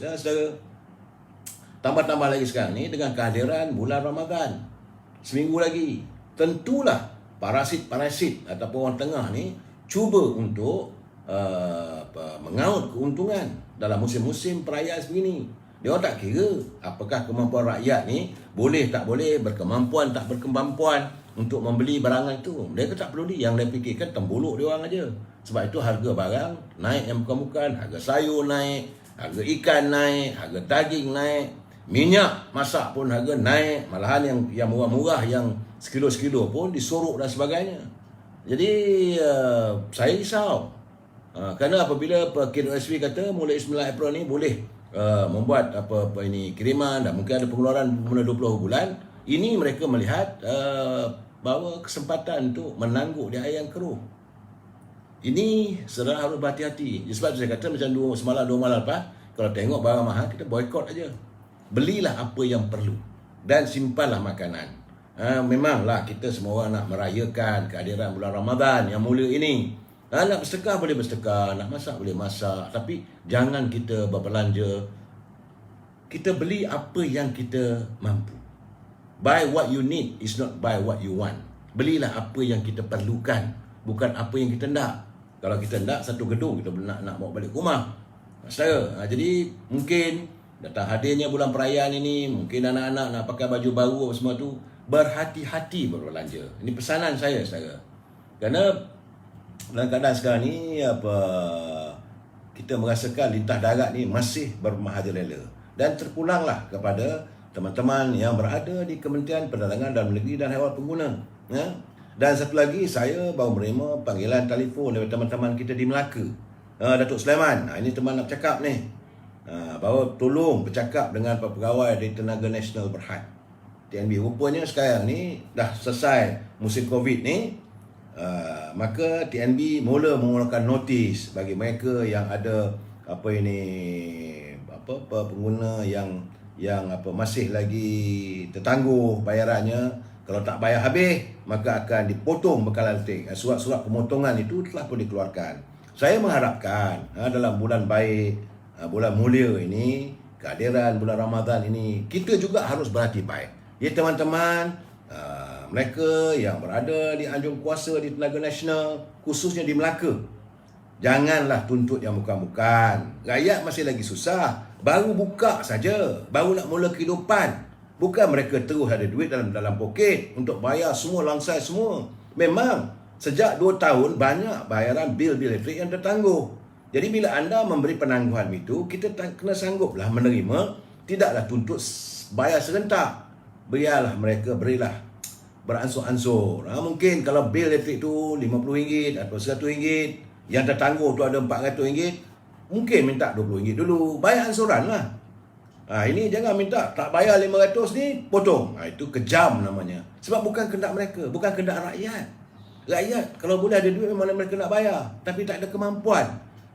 Ya, saudara. Tambah-tambah lagi sekarang ni dengan kehadiran bulan Ramadan. Seminggu lagi. Tentulah parasit-parasit ataupun orang tengah ni cuba untuk mengaut keuntungan dalam musim-musim perayaan sebegini. Dia orang tak kira apakah kemampuan rakyat ni boleh tak boleh, berkemampuan tak berkemampuan untuk membeli barangan itu. Mereka tak peduli. Yang dia fikirkan tembuluk dia orang aja. Sebab itu harga barang naik yang bukan-bukan, harga sayur naik, harga ikan naik, harga daging naik, minyak masak pun harga naik, malahan yang murah-murah yang sekilo-sekilo pun disorok dan sebagainya. Jadi saya risau. Kerana apabila KWSP kata mulai 9 April ni boleh membuat apa ini kiriman dan mungkin ada pengeluaran bermula 20 bulan, ini mereka melihat bahawa kesempatan untuk menangguk di air yang keruh. Ini saudara harus berhati-hati. Sebab saya kata macam 2 malam lepas, kalau tengok barang mahal kita boykot aja. Belilah apa yang perlu dan simpanlah makanan. Memanglah kita semua orang nak merayakan kehadiran bulan Ramadan yang mulia ini. Nak bersedekah boleh bersedekah, nak masak boleh masak, tapi jangan kita berbelanja. Kita beli apa yang kita mampu. Buy what you need is not buy what you want. Belilah apa yang kita perlukan, bukan apa yang kita nak. Kalau kita nak satu gedung, kita nak bawa balik rumah. Saudara, jadi mungkin datang hadirnya bulan perayaan ini, mungkin anak-anak nak pakai baju baru apa semua tu, berhati-hati berbelanja. Ini pesanan saya, saudara. Kerana dalam keadaan sekarang ni kita merasakan lintas darat ni masih bermahajalela. Dan terpulanglah kepada teman-teman yang berada di Kementerian Perdagangan Dalam Negeri dan haiwan pengguna. Dan satu lagi, saya baru menerima panggilan telefon dari teman-teman kita di Melaka. Datuk Sulaiman. Ini teman nak cakap ni. Bahawa tolong bercakap dengan pegawai di Tenaga Nasional Berhad TNB. Rupanya sekarang ni dah selesai musim Covid ni. Maka TNB mula mengeluarkan notis bagi mereka yang ada pengguna yang masih lagi tertangguh bayarannya. Kalau tak bayar habis, maka akan dipotong bekalan elektrik. Surat-surat pemotongan itu telah pun dikeluarkan. Saya mengharapkan dalam bulan baik, bulan mulia ini, kehadiran bulan Ramadan ini, kita juga harus berhati baik. Ya teman-teman, mereka yang berada di anjung kuasa di Tenaga Nasional, khususnya di Melaka, janganlah tuntut yang bukan-bukan. Rakyat masih lagi susah, baru buka saja, baru nak mula kehidupan. Bukan mereka terus ada duit dalam poket untuk bayar semua, langsai semua. Memang sejak 2 tahun banyak bayaran bil-bil elektrik yang tertangguh. Jadi bila anda memberi penangguhan itu, kita kena sangguplah menerima, tidaklah tuntut bayar serentak. Berilah beransur-ansur. Mungkin kalau bil elektrik tu RM50 atau RM100, yang tertangguh tu ada RM400, mungkin minta RM20 dulu. Bayar ansuran lah. Ini jangan minta tak bayar RM500 ni, potong. Itu kejam namanya. Sebab bukan kehendak mereka, bukan kehendak rakyat. Rakyat kalau boleh ada duit memang mereka nak bayar, tapi tak ada kemampuan.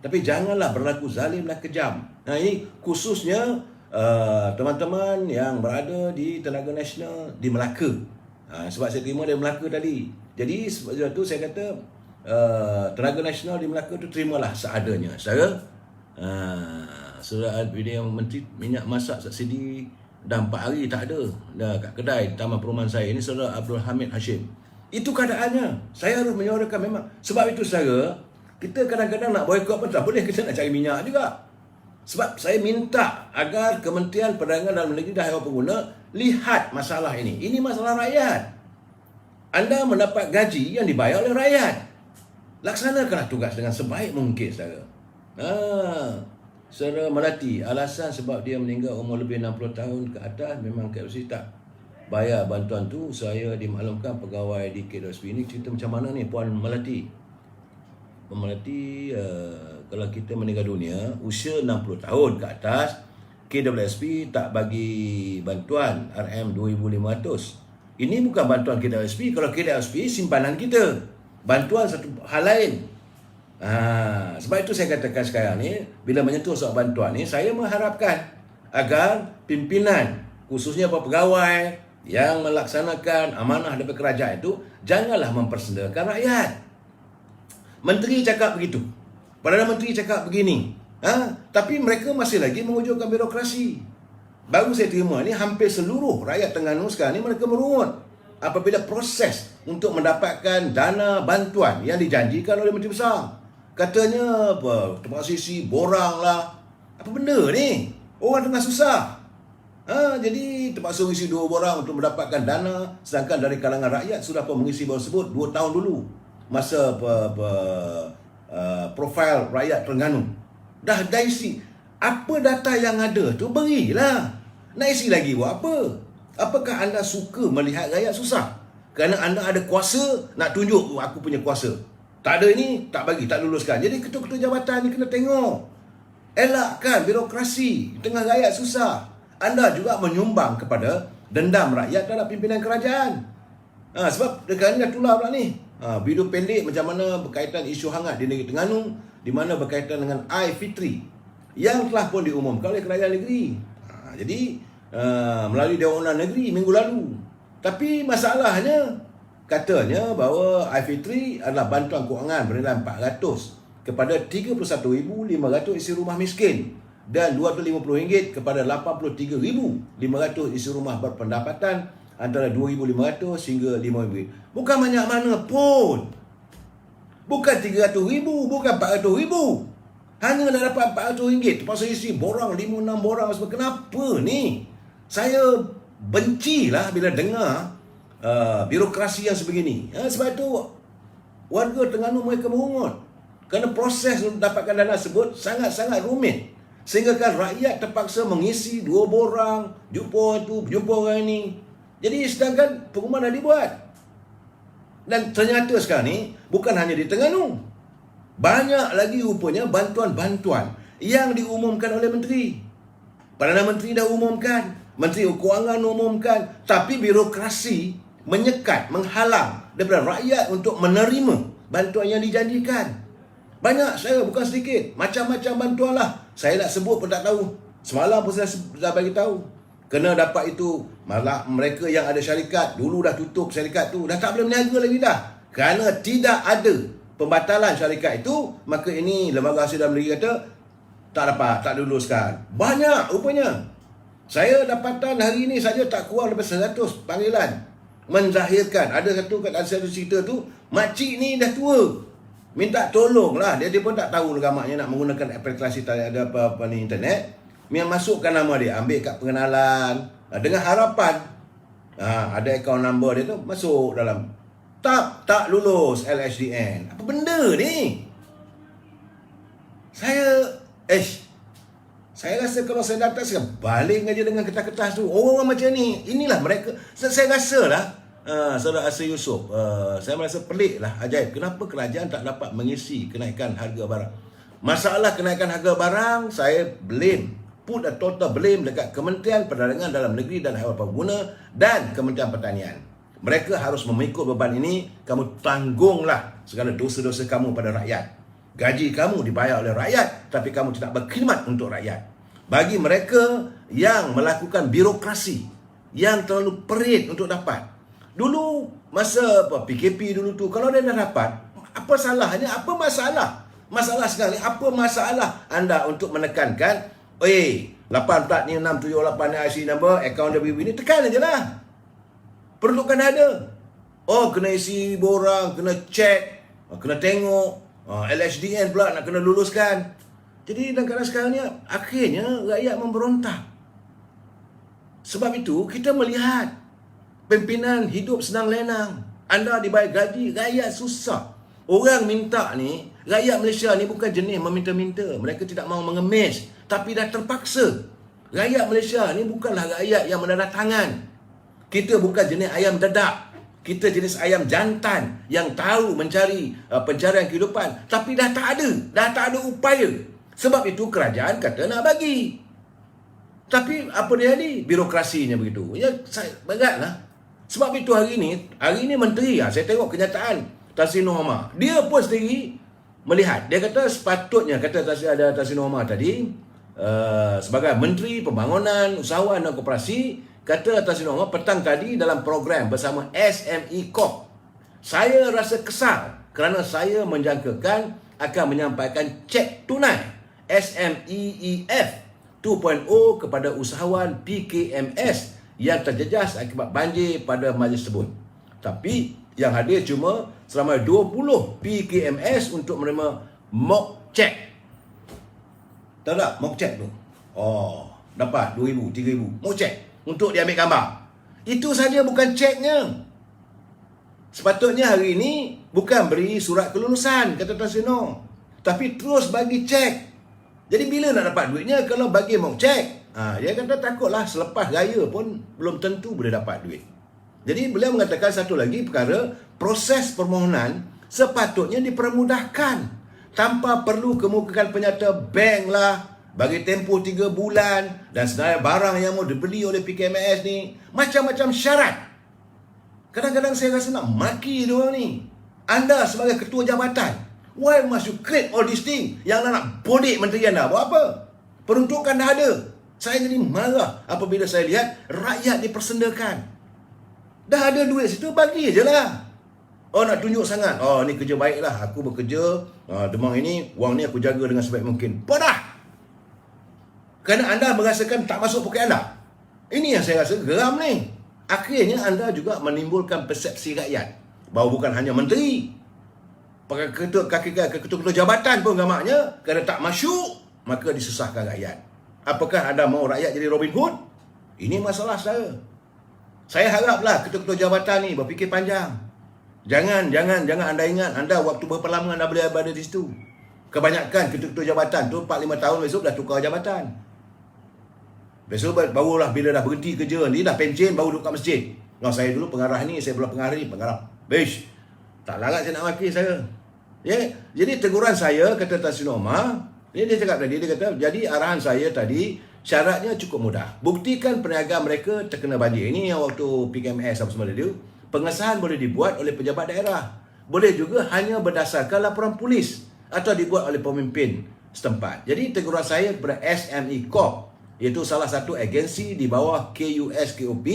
Tapi janganlah berlaku zalim dan kejam. Ini khususnya teman-teman yang berada di Tenaga Nasional di Melaka. Sebab saya terima dari Melaka tadi. Jadi sebab itu saya kata Tenaga Nasional di Melaka tu terimalah seadanya. Saudara video Menteri Minyak Masak subsidi dah 4 hari tak ada dah kat kedai Taman Perumahan saya. Ini Saudara Abdul Hamid Hashim. Itu keadaannya. Saya harus menyuarakan memang. Sebab itu saudara, kita kadang-kadang nak boykot pun tak boleh, kita nak cari minyak juga. Sebab saya minta agar Kementerian Perdagangan Dalam Negeri dan Haiwan Pengguna lihat masalah ini. Ini masalah rakyat. Anda mendapat gaji yang dibayar oleh rakyat. Laksanakanlah tugas dengan sebaik mungkin saudara. Saudara Melati, alasan sebab dia meninggal umur lebih 60 tahun ke atas, memang KWSP tak bayar bantuan tu. Saya dimaklumkan pegawai di KWSP. Ini cerita macam mana ni Puan Melati? Puan Melati, kalau kita meninggal dunia usia 60 tahun ke atas, KWSP tak bagi bantuan RM2,500. Ini bukan bantuan KWSP. Kalau KWSP simpanan kita, bantuan satu hal lain. Sebab itu saya katakan sekarang ni, bila menyentuh soal bantuan ni, saya mengharapkan agar pimpinan, khususnya pegawai yang melaksanakan amanah daripada kerajaan itu, janganlah mempersendakan rakyat. Menteri cakap begitu, Perdana Menteri cakap begini, tapi mereka masih lagi mewujudkan birokrasi. Baru saya terima ni, hampir seluruh rakyat Terengganu sekarang ni mereka merungut apabila proses untuk mendapatkan dana bantuan yang dijanjikan oleh Menteri Besar. Katanya terpaksa isi borang lah. Apa benda ni? Orang tengah susah. Jadi terpaksa mengisi 2 borang untuk mendapatkan dana, sedangkan dari kalangan rakyat sudah pun mengisi borang tersebut 2 tahun dulu. Masa profil rakyat Terengganu. Dah isi. Apa data yang ada tu berilah. Nak isi lagi buat apa? Apakah anda suka melihat rakyat susah? Kerana anda ada kuasa, nak tunjuk aku punya kuasa. Tak ada ini, tak bagi, tak luluskan. Jadi ketua-ketua jabatan ni kena tengok. Elakkan birokrasi tengah rakyat susah. Anda juga menyumbang kepada dendam rakyat terhadap pimpinan kerajaan. Sebab dekat ni dah tular pula ni. Video pendek macam mana berkaitan isu hangat di negeri Terengganu, di mana berkaitan dengan Aidilfitri yang telah pun diumumkan oleh kerajaan negeri. Jadi melalui Dewan Undangan Negeri minggu lalu. Tapi masalahnya, katanya bahawa Aidilfitri adalah bantuan kewangan bernilai RM400 kepada 31,500 isi rumah miskin dan RM250 kepada 83,500 isi rumah berpendapatan antara RM2,500 hingga RM5,000. Bukan banyak mana pun. Bukan RM300,000, bukan RM400,000. Hanya dah dapat RM400, terpaksa isi borang 5-6 borang. Kenapa ni? Saya bencilah bila dengar birokrasi yang sebegini. Sebab itu warga Terengganu mereka merungut. Kerana proses untuk dapatkan dana tersebut sangat-sangat rumit. Sehingga kan rakyat terpaksa mengisi 2 borang, jumpa itu, jumpa orang ini. Jadi sedangkan pengumuman dah dibuat. Dan ternyata sekarang ni bukan hanya di Terengganu. Banyak lagi rupanya bantuan-bantuan yang diumumkan oleh menteri. Perdana Menteri dah umumkan, Menteri Keuangan umumkan, tapi birokrasi menyekat, menghalang daripada rakyat untuk menerima bantuan yang dijanjikan. Banyak saya, bukan sedikit, macam-macam bantuan lah. Saya nak sebut pun tak tahu. Semalam pun saya dah bagi tahu. Kena dapat itu, malah mereka yang ada syarikat, dulu dah tutup syarikat tu, dah tak boleh berniaga lagi dah. Kerana tidak ada pembatalan syarikat itu, maka ini Lembaga Hasil Dalam Negeri kata tak dapat, tak diluluskan. Banyak rupanya. Saya dapatan hari ini saja tak kurang daripada 100 panggilan menzahirkan. Ada satu cerita tu, makcik ni dah tua, minta tolong lah. Dia pun tak tahu agaknya nak menggunakan aplikasi ada apa ni internet. Yang masukkan nama dia, ambil kat pengenalan, dengan harapan ada account number dia tu, masuk dalam. Tak lulus LHDN. Apa benda ni? Saya rasa kalau saya datang, saya baling aja dengan kertas-kertas tu. Orang macam ni, inilah mereka. Saya rasa lah, Saudara Asri Yusof, saya merasa pelik lah, ajaib. Kenapa kerajaan tak dapat mengisi kenaikan harga barang? Masalah kenaikan harga barang, saya put a total blame dekat Kementerian Perdagangan Dalam Negeri dan Haiwan Pengguna dan Kementerian Pertanian. Mereka harus memikul beban ini. Kamu tanggunglah segala dosa-dosa kamu pada rakyat. Gaji kamu dibayar oleh rakyat, tapi kamu tidak berkhidmat untuk rakyat. Bagi mereka yang melakukan birokrasi yang terlalu perit untuk dapat. Dulu masa PKP dulu tu, kalau dia dah dapat, apa salahnya? Apa masalah? Masalah sekarang ni, apa masalah anda untuk menekankan 8466788 ni IC number, akaun WB ni, tekan aja lah. Perlukan ada. Kena isi borang, kena cek, kena tengok. LHDN pula nak kena luluskan. Jadi dalam keadaan sekarang ni, akhirnya rakyat memberontak. Sebab itu kita melihat pimpinan hidup senang lenang. Anda dibayar gaji, rakyat susah. Orang minta ni, rakyat Malaysia ni bukan jenis meminta-minta. Mereka tidak mahu mengemis, tapi dah terpaksa. Rakyat Malaysia ni bukanlah rakyat yang menandatangan. Kita bukan jenis ayam dedak. Kita jenis ayam jantan yang tahu mencari pencarian kehidupan, tapi dah tak ada upaya. Sebab itu kerajaan kata nak bagi. Tapi apa dia ni? Birokrasinya begitu. Ya, beratlah. Sebab itu hari ini menteri, saya tengok kenyataan Tan Sri Nur Hamar. Dia pun sendiri melihat. Dia kata sepatutnya, kata Tan Sri Nur Hamar tadi, sebagai Menteri Pembangunan, Usahawan dan Koperasi, kata Tan Sri Nur Hamar petang tadi dalam program bersama SME Corp. Saya rasa kesal kerana saya menjangkakan akan menyampaikan cek tunai SMEEF 2.0 kepada usahawan PKMS yang terjejas akibat banjir pada majlis tersebut. Tapi yang hadir cuma seramai 20 PKMS untuk menerima mock check. Tahu tak mock check tu? Dapat 2,000, 3,000 mock check untuk dia ambil gambar. Itu saja bukan ceknya. Sepatutnya hari ini bukan beri surat kelulusan, kata Tan Sri Nur, tapi terus bagi cek. Jadi bila nak dapat duitnya kalau bagi mock check? Dia kata takutlah selepas raya pun belum tentu boleh dapat duit. Jadi beliau mengatakan satu lagi perkara, proses permohonan sepatutnya dipermudahkan tanpa perlu kemukakan penyata bank lah, bagi tempoh 3 bulan, dan sebenarnya barang yang mau dibeli oleh PKMS ni macam-macam syarat. Kadang-kadang saya rasa nak maki diorang ni. Anda sebagai ketua jabatan, why must you create all these things? Yang nak bodek menteri anda, buat apa? Peruntukan dah ada. Saya jadi marah apabila saya lihat rakyat dipersendakan. Dah ada duit situ, bagi je lah. Nak tunjuk sangat, ni kerja baik lah, aku bekerja, demang ini, wang ni aku jaga dengan sebaik mungkin. Bodoh! Kerana anda merasakan tak masuk poket anda. Ini yang saya rasa geram ni. Akhirnya anda juga menimbulkan persepsi rakyat bahawa bukan hanya menteri, ketua-ketua jabatan pun gamaknya, kerana tak masuk, maka disusahkan rakyat. Apakah anda mahu rakyat jadi Robin Hood? Ini masalah saya. Saya haraplah ketua-ketua jabatan ni berfikir panjang. Jangan anda ingat anda waktu berapa lama anda boleh berada di situ. Kebanyakan ketua-ketua jabatan tu 4-5 tahun besok dah tukar jabatan. Besok barulah bila dah berhenti kerja ni, dah pencen, baru duduk kat masjid. Saya dulu pengarah ni, saya belum pengarah ni, pengarah. Bish, tak larat saya nak maki saya. Ya, jadi teguran saya, kata Tan Sri Norma, dia cakap tadi, dia kata, jadi arahan saya tadi, syaratnya cukup mudah. Buktikan perniagaan mereka terkena banjir. Ini yang waktu PKMS apa semua dia, pengesahan boleh dibuat oleh pejabat daerah. Boleh juga hanya berdasarkan laporan polis atau dibuat oleh pemimpin setempat. Jadi teguran saya kepada SME Corp, iaitu salah satu agensi di bawah KUSKOP,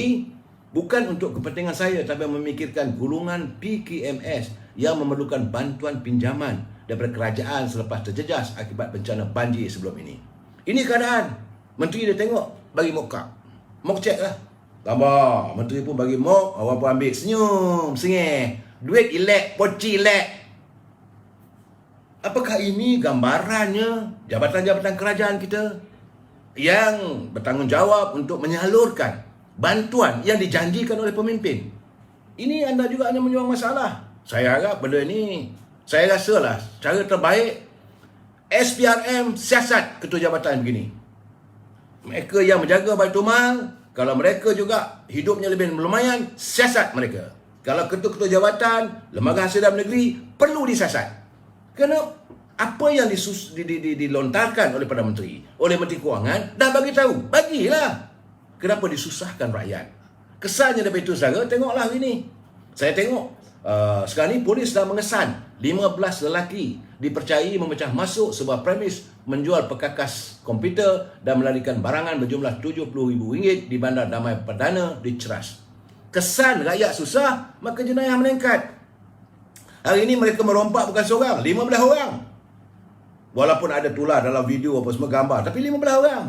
bukan untuk kepentingan saya, tapi memikirkan gulungan PKMS yang memerlukan bantuan pinjaman daripada kerajaan selepas terjejas akibat bencana banjir sebelum ini. Ini keadaan. Menteri dia tengok, bagi mock-up. Mock check lah. Tambah. Menteri pun bagi mock, awak pun ambil. Senyum, sengih. Duit elek, poci elek. Apakah ini gambarannya jabatan-jabatan kerajaan kita yang bertanggungjawab untuk menyalurkan bantuan yang dijanjikan oleh pemimpin? Ini anda juga hanya menyuang masalah. Saya harap benda ini, saya rasalah cara terbaik SPRM siasat ketua jabatan begini. Mereka yang menjaga Baitul Mal, kalau mereka juga hidupnya lebih lumayan, siasat mereka. Kalau ketua-ketua jabatan, lembaga hasil dalam negeri, perlu disiasat. Kerana apa yang dilontarkan oleh Perdana Menteri, oleh Menteri Kewangan, dah bagi tahu. Bagilah. Kenapa disusahkan rakyat? Kesannya daripada itu sahaja, tengoklah hari ini. Saya tengok, sekarang ni polis dah mengesan 15 lelaki dipercayai memecah masuk sebuah premis menjual perkakas komputer dan melarikan barangan berjumlah RM70,000 di Bandar Damai Perdana di Ceras. Kesan rakyat susah, maka jenayah meningkat. Hari ini mereka merompak bukan seorang, 15 orang. Walaupun ada tular dalam video apa semua gambar, tapi 15 orang.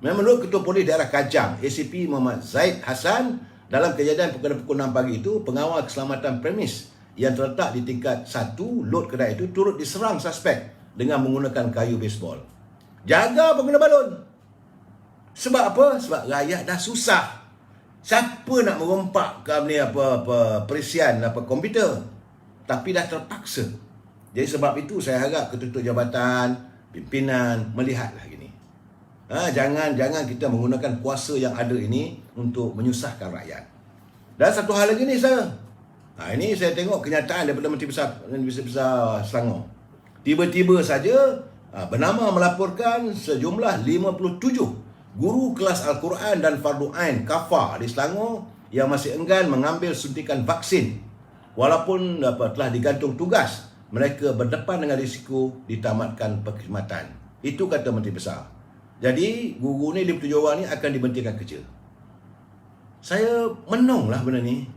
Menurut Ketua Polis Daerah Kajang, ACP Muhammad Zaid Hassan, dalam kejadian pada pukul 6 pagi itu, pengawal keselamatan premis yang terletak di tingkat 1 lot kedai itu turut diserang suspek dengan menggunakan kayu baseball. Jaga pengguna balon. Sebab apa? Sebab rakyat dah susah. Siapa nak merompak ke perisian komputer? Tapi dah terpaksa. Jadi sebab itu saya harap ketua jabatan, pimpinan melihatlah gini. Jangan kita menggunakan kuasa yang ada ini untuk menyusahkan rakyat. Dan satu hal lagi ni saya. Ini saya tengok kenyataan daripada Menteri Besar Selangor. Tiba-tiba saja bernama melaporkan sejumlah 57 guru kelas Al-Quran dan Fardu Ain Kafar di Selangor yang masih enggan mengambil suntikan vaksin. Walaupun telah digantung tugas, mereka berdepan dengan risiko ditamatkan perkhidmatan. Itu kata Menteri Besar. Jadi guru ni di 7 orang ni akan diberhentikan kerja. Saya menunglah benda ni.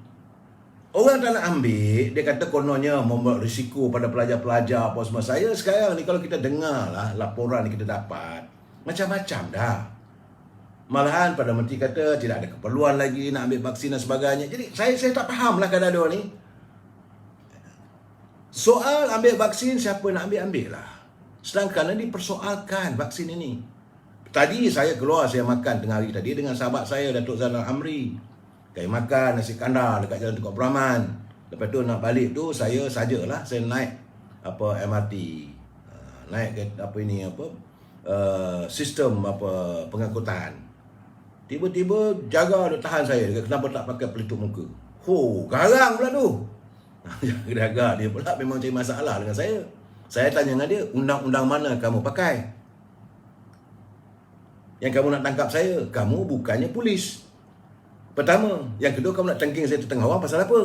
Orang tak nak ambil, dia kata kononnya membuat risiko pada pelajar-pelajar apa semua. Saya sekarang ni kalau kita dengar lah laporan yang kita dapat, macam-macam dah. Malahan pada menteri kata tidak ada keperluan lagi nak ambil vaksin dan sebagainya. Jadi saya tak faham lah keadaan dia ni. Soal ambil vaksin, siapa nak ambil lah. Sedangkan dipersoalkan vaksin ini. Tadi saya keluar, saya makan tengah hari tadi dengan sahabat saya, Datuk Zainal Amri. Saya makan nasi kandar dekat Jalan Tunku Abdul Rahman. Lepas tu nak balik tu, saya sajalah, saya naik MRT. Naik ke sistem pengangkutan. Tiba-tiba jaga dia tahan saya. Dia kata, kenapa tak pakai pelitup muka? Garang pula tu. Jaga dia pula memang cari masalah dengan saya. Saya tanya dengan dia, undang-undang mana kamu pakai? Yang kamu nak tangkap saya? Kamu bukannya polis. Pertama. Yang kedua, kamu nak tengking saya tengah orang pasal apa?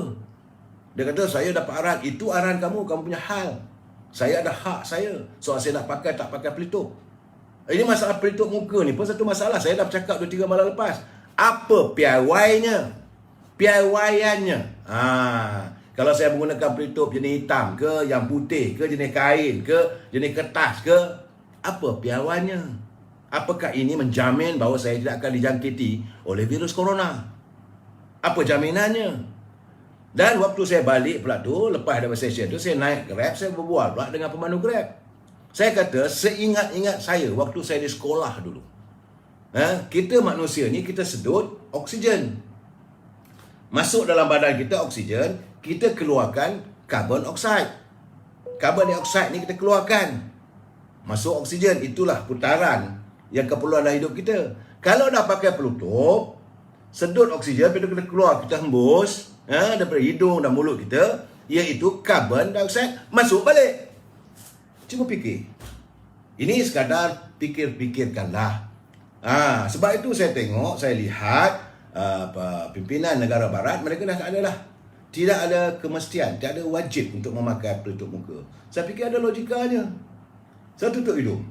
Dia kata, saya dapat arahan. Itu arahan kamu punya hal. Saya ada hak saya. Soal saya nak pakai, tak pakai pelitup. Ini masalah pelitup muka ni pun satu masalah. Saya dah bercakap 2-3 malam lepas. Apa piawainya? Piawaiannya. Kalau saya menggunakan pelitup jenis hitam ke, yang putih ke, jenis kain ke, jenis kertas ke, apa piawaiannya? Apakah ini menjamin bahawa saya tidak akan dijangkiti oleh virus corona? Apa jaminannya? Dan waktu saya balik pula tu, lepas daripada session tu, saya naik Grab, saya berbual pula dengan pemandu Grab. Saya kata, seingat-ingat saya waktu saya di sekolah dulu, kita manusia ni, kita sedut oksigen. Masuk dalam badan kita oksigen, kita keluarkan carbon dioxide. Carbon dioxide ni kita keluarkan. Masuk oksigen, itulah putaran yang keperluan dalam hidup kita. Kalau dah pakai pelutup, sedut oksigen, bila kita keluar, kita hembus daripada hidung dan mulut kita, iaitu carbon dioxide masuk balik. Cuba fikir. Ini sekadar fikir-fikirkanlah. Sebab itu saya tengok, saya lihat pimpinan negara barat, mereka dah tak ada lah. Tidak ada kemestian, tidak ada wajib untuk memakai pelitup muka. Saya fikir ada logikanya. Saya tutup hidung,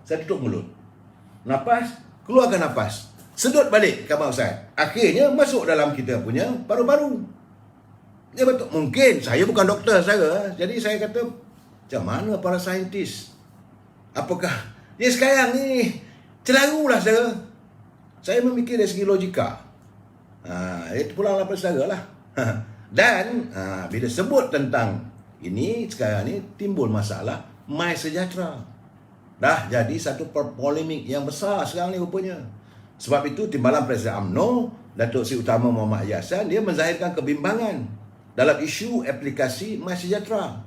saya tutup mulut, napas, keluarkan napas, sedut balik carbon dioxide. Akhirnya masuk dalam kita punya paru-paru. Ya betul. Mungkin saya bukan doktor saya, jadi saya kata, macam mana para saintis? Apakah dia sekarang ni celarulah saya. Saya memikir dari segi logika. Itu pulanglah pada saya lah. Dan bila sebut tentang ini, sekarang ni timbul masalah MySejahtera. Dah jadi satu polemik yang besar sekarang ni rupanya. Sebab itu Timbalan Presiden UMNO, Datuk Seri Utama Muhammad Yassin, dia menzahirkan kebimbangan dalam isu aplikasi MySejahtera.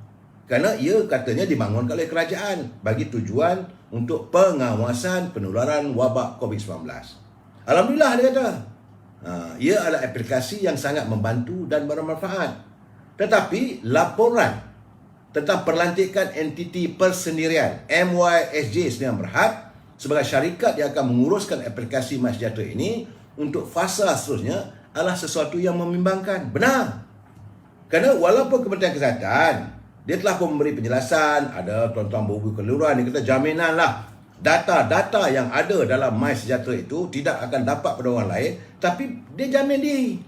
Kerana ia katanya dibangunkan oleh kerajaan bagi tujuan untuk pengawasan penularan wabak COVID-19. Alhamdulillah dia kata. Ia adalah aplikasi yang sangat membantu dan bermanfaat. Tetapi laporan tentang perlantikan entiti persendirian MYSJ Sdn Bhd sebagai syarikat yang akan menguruskan aplikasi MySejahtera ini untuk fasa seterusnya adalah sesuatu yang membimbangkan. Benar. Kerana walaupun Kementerian Kesihatan dia telah pun memberi penjelasan, ada tuan-tuan bubu kelurahan, dia kata jaminan lah data-data yang ada dalam MySejahtera itu tidak akan dapat pada orang lain, tapi dia jamin diri.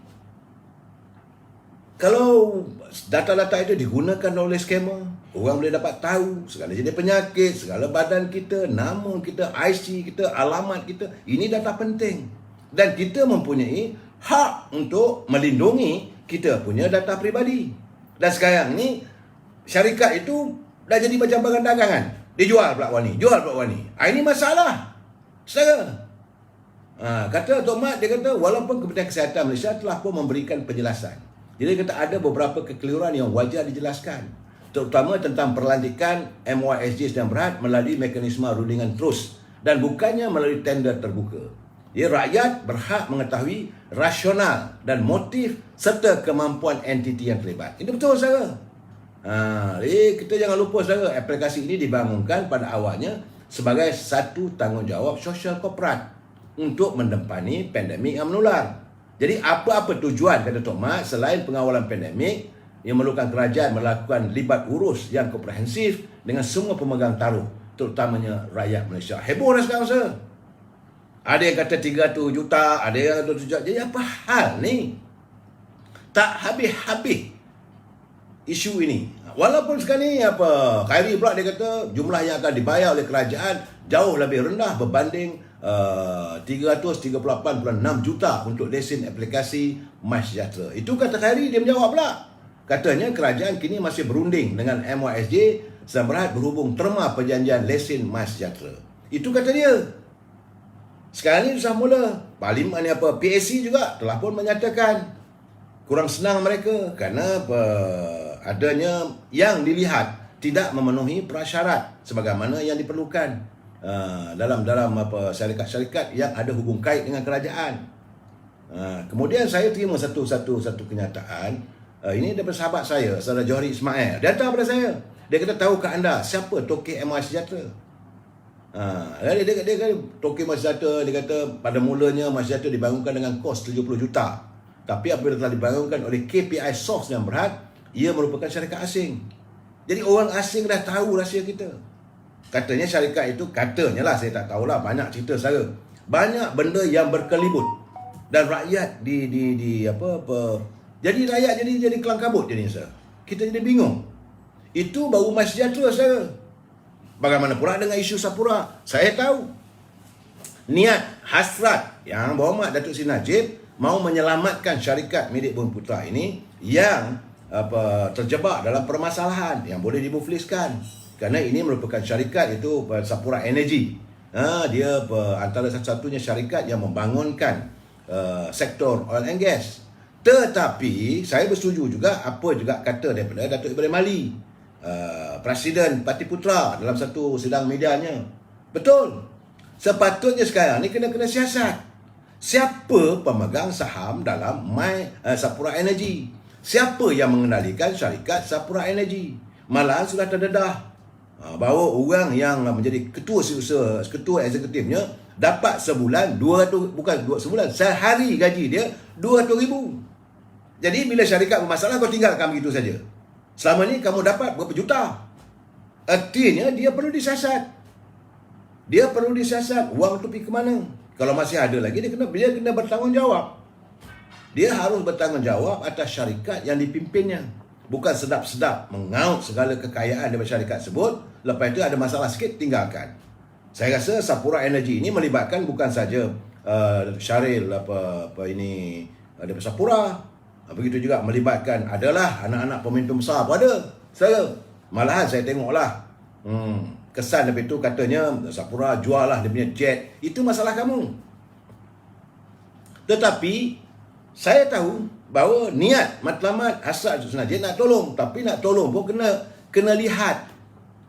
Kalau data-data itu digunakan oleh skamer, orang boleh dapat tahu segala jenis penyakit, segala badan kita, nama kita, IC kita, alamat kita. Ini data penting. Dan kita mempunyai hak untuk melindungi kita punya data peribadi. Dan sekarang ni syarikat itu dah jadi macam barang dagangan. Dia jual pula wani, jual pula wani. Ini masalah. Saudara. Kata Tok Mat, dia kata walaupun Kementerian Kesihatan Malaysia telah pun memberikan penjelasan. Jadi dia kata ada beberapa kekeliruan yang wajar dijelaskan. Terutama tentang perlantikan MYSJ Sdn Bhd melalui mekanisme rundingan terus dan bukannya melalui tender terbuka. Ya, rakyat berhak mengetahui rasional dan motif serta kemampuan entiti yang terlibat. Ini betul saudara. Jadi kita jangan lupa saudara, aplikasi ini dibangunkan pada awalnya sebagai satu tanggungjawab sosial korporat untuk mendepani pandemik yang menular. Jadi apa-apa tujuan kata Tok Mat selain pengawalan pandemik yang memerlukan kerajaan melakukan libat urus yang komprehensif dengan semua pemegang taruh, terutamanya rakyat Malaysia. Heboh dah sekarang saudara. Ada yang kata 300 juta, ada yang kata 7 juta. Jadi apa hal ni? Tak habis-habis isu ini. Walaupun sekarang ni Khairi pula dia kata jumlah yang akan dibayar oleh kerajaan jauh lebih rendah berbanding 338.6 juta untuk lesen aplikasi MySejahtera. Itu kata Khairi, dia menjawab pula. Katanya kerajaan kini masih berunding dengan MYSJ Sdn Bhd berhubung terma perjanjian lesen MySejahtera. Itu kata dia. Sekarang ni susah mula. Parlimen ni PAC juga telah pun menyatakan kurang senang mereka kerana adanya yang dilihat tidak memenuhi prasyarat sebagaimana yang diperlukan dalam syarikat-syarikat yang ada hubung kait dengan kerajaan. Kemudian saya terima satu kenyataan. Ini daripada sahabat saya, Saudara Johari Ismail. Dia hantar pada saya. Dia kata, tahukah anda siapa toke MySejahtera? Dia toke MySejahtera, dia kata pada mulanya MySejahtera dibangunkan dengan kos 70 juta. Tapi apabila telah dibangunkan oleh KPI Soft Sdn Bhd, ia merupakan syarikat asing. Jadi orang asing dah tahu rahsia kita. Katanya syarikat itu, katanya lah, saya tak tahulah, banyak cerita saya. Banyak benda yang berkelibut dan rakyat jadi rakyat jadi kelang kabut jadinya sir. Kita jadi bingung. Itu baru MySejahtera saya. Bagaimana pula dengan isu Sapura? Saya tahu niat hasrat yang Berhormat Datuk Seri Najib mau menyelamatkan syarikat milik Bumiputera ini yang terjebak dalam permasalahan yang boleh dimufliskan. Kerana ini merupakan syarikat itu Sapura Energy. Dia antara satu-satunya syarikat yang membangunkan sektor oil and gas. Tetapi saya bersetuju juga apa juga kata daripada Datuk Ibrahim Ali, Presiden Parti Putra dalam satu sidang medianya. Betul. Sepatutnya sekarang ni kena siasat. Siapa pemegang saham dalam Sapura Energy? Siapa yang mengendalikan syarikat Sapura Energy? Malahan sudah terdedah bahawa orang yang menjadi ketua eksekutifnya dapat sebulan 200, bukan sebulan, sehari gaji dia 200,000. Jadi bila syarikat bermasalah, kau tinggalkan begitu saja. Selama ni kamu dapat berapa juta. Artinya dia perlu disiasat. Dia perlu disiasat. Wang tu pergi ke mana? Kalau masih ada lagi, dia kena bertanggungjawab. Dia harus bertanggungjawab atas syarikat yang dipimpinnya. Bukan sedap-sedap mengaut segala kekayaan daripada syarikat tersebut. Lepas itu ada masalah sikit, tinggalkan. Saya rasa Sapura Energy ini melibatkan bukan saja Syaril daripada Sapura. Begitu juga melibatkan adalah anak-anak pemimpin besar pun ada. Malahan saya tengoklah kesan daripada itu katanya Sapura jual lah dia punya jet. Itu masalah kamu. Tetapi saya tahu bahawa niat matlamat hasrat sebenarnya nak tolong, tapi nak tolong pun kena lihat.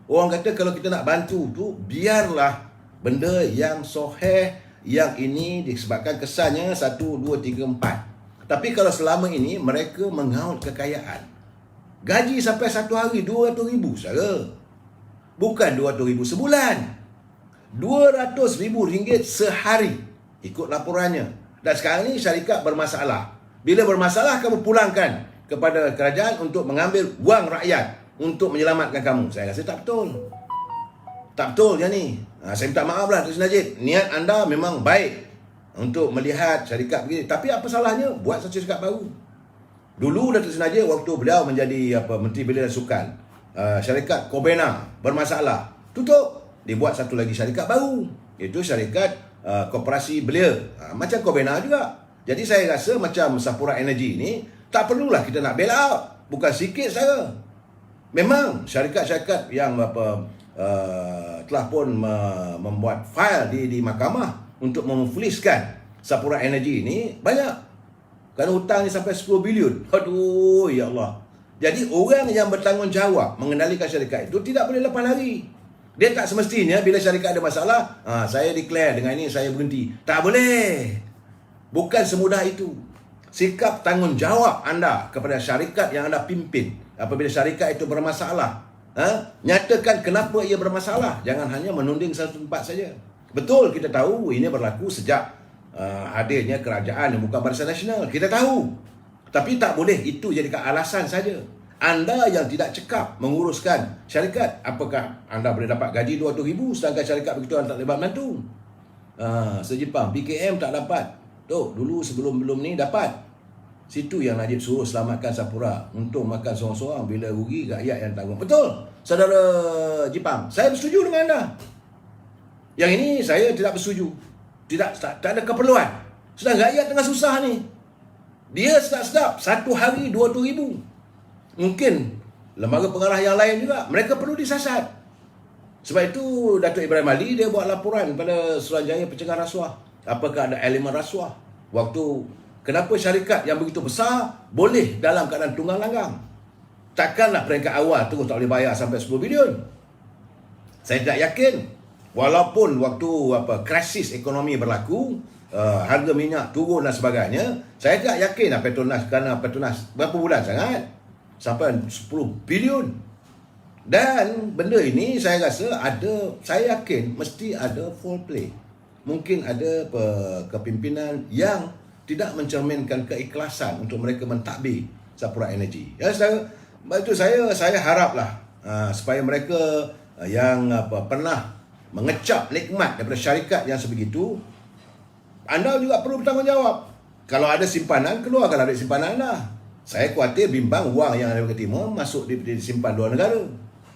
Orang kata kalau kita nak bantu tu biarlah benda yang soheh, yang ini disebabkan kesannya 1, 2, 3, 4. Tapi kalau selama ini mereka mengaut kekayaan, gaji sampai satu hari 200,000 saudara. Bukan 200,000 sebulan, RM200,000 sehari ikut laporannya. Dan sekarang ni syarikat bermasalah. Bila bermasalah, kamu pulangkan kepada kerajaan untuk mengambil wang rakyat untuk menyelamatkan kamu. Saya rasa tak betul. Tak betul yang ni. Saya minta maaf lah Datuk Seri Najib. Niat anda memang baik untuk melihat syarikat begini. Tapi apa salahnya buat satu syarikat baru? Dulu Datuk Seri Najib waktu beliau menjadi Menteri Belia dan Sukan, syarikat Kobena bermasalah, tutup. Dibuat satu lagi syarikat baru, iaitu syarikat Koperasi Belia. Macam Kobena juga. Jadi saya rasa macam Sapura Energy ni tak perlulah kita nak bail out. Bukan sikit saya. Memang syarikat-syarikat yang telah pun membuat file di mahkamah untuk memufliskan Sapura Energy ni banyak. Kerana hutangnya sampai 10 bilion. Aduh, ya Allah. Jadi orang yang bertanggungjawab mengendalikan syarikat itu tidak boleh lepas lari. Dia tak semestinya bila syarikat ada masalah, saya declare dengan ini saya berhenti. Tak boleh. Bukan semudah itu. Sikap tanggungjawab anda kepada syarikat yang anda pimpin apabila syarikat itu bermasalah, nyatakan kenapa ia bermasalah. Jangan hanya menunding satu tempat saja. Betul, kita tahu ini berlaku sejak hadirnya kerajaan yang bukan Barisan Nasional. Kita tahu. Tapi tak boleh itu jadikan alasan saja. Anda yang tidak cekap menguruskan syarikat, apakah anda boleh dapat gaji 200,000 sedangkan syarikat begitu anda tak boleh bantu? Sejepang PKM tak dapat. Tuh, dulu sebelum ni dapat. Situ yang Najib suruh selamatkan Sapura. Untuk makan seorang-seorang, bila rugi rakyat yang tanggung. Betul, saudara Jipang. Saya bersetuju dengan anda. Yang ini saya tidak bersetuju. Tak ada keperluan. Sedang rakyat tengah susah ni. Dia sedap-sedap satu hari 200,000. Mungkin lembaga pengarah yang lain juga, mereka perlu disasat. Sebab itu Datuk Ibrahim Ali dia buat laporan pada Suruhanjaya Pencegahan Rasuah. Apakah ada elemen rasuah? Kenapa syarikat yang begitu besar boleh dalam keadaan tunggang langgang? Takkanlah peringkat awal terus tak boleh bayar sampai 10 bilion. Saya tidak yakin. Walaupun waktu krisis ekonomi berlaku, harga minyak turun dan sebagainya, saya tidak yakin Petronas berapa bulan sangat sampai 10 bilion. Dan benda ini saya rasa saya yakin mesti ada foul play. Mungkin ada kepimpinan yang tidak mencerminkan keikhlasan untuk mereka mentadbir Sapura Energy. Ya, saya haraplah supaya mereka yang pernah mengecap nikmat daripada syarikat yang sebegitu, anda juga perlu bertanggungjawab. Kalau ada simpanan, keluarkan dari simpanan anda. Saya khawatir bimbang wang yang ada di timur masuk disimpan luar negara.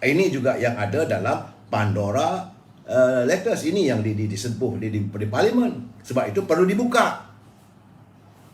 Ini juga yang ada dalam Pandora letters ini yang disentuh di parlimen. Sebab itu perlu dibuka.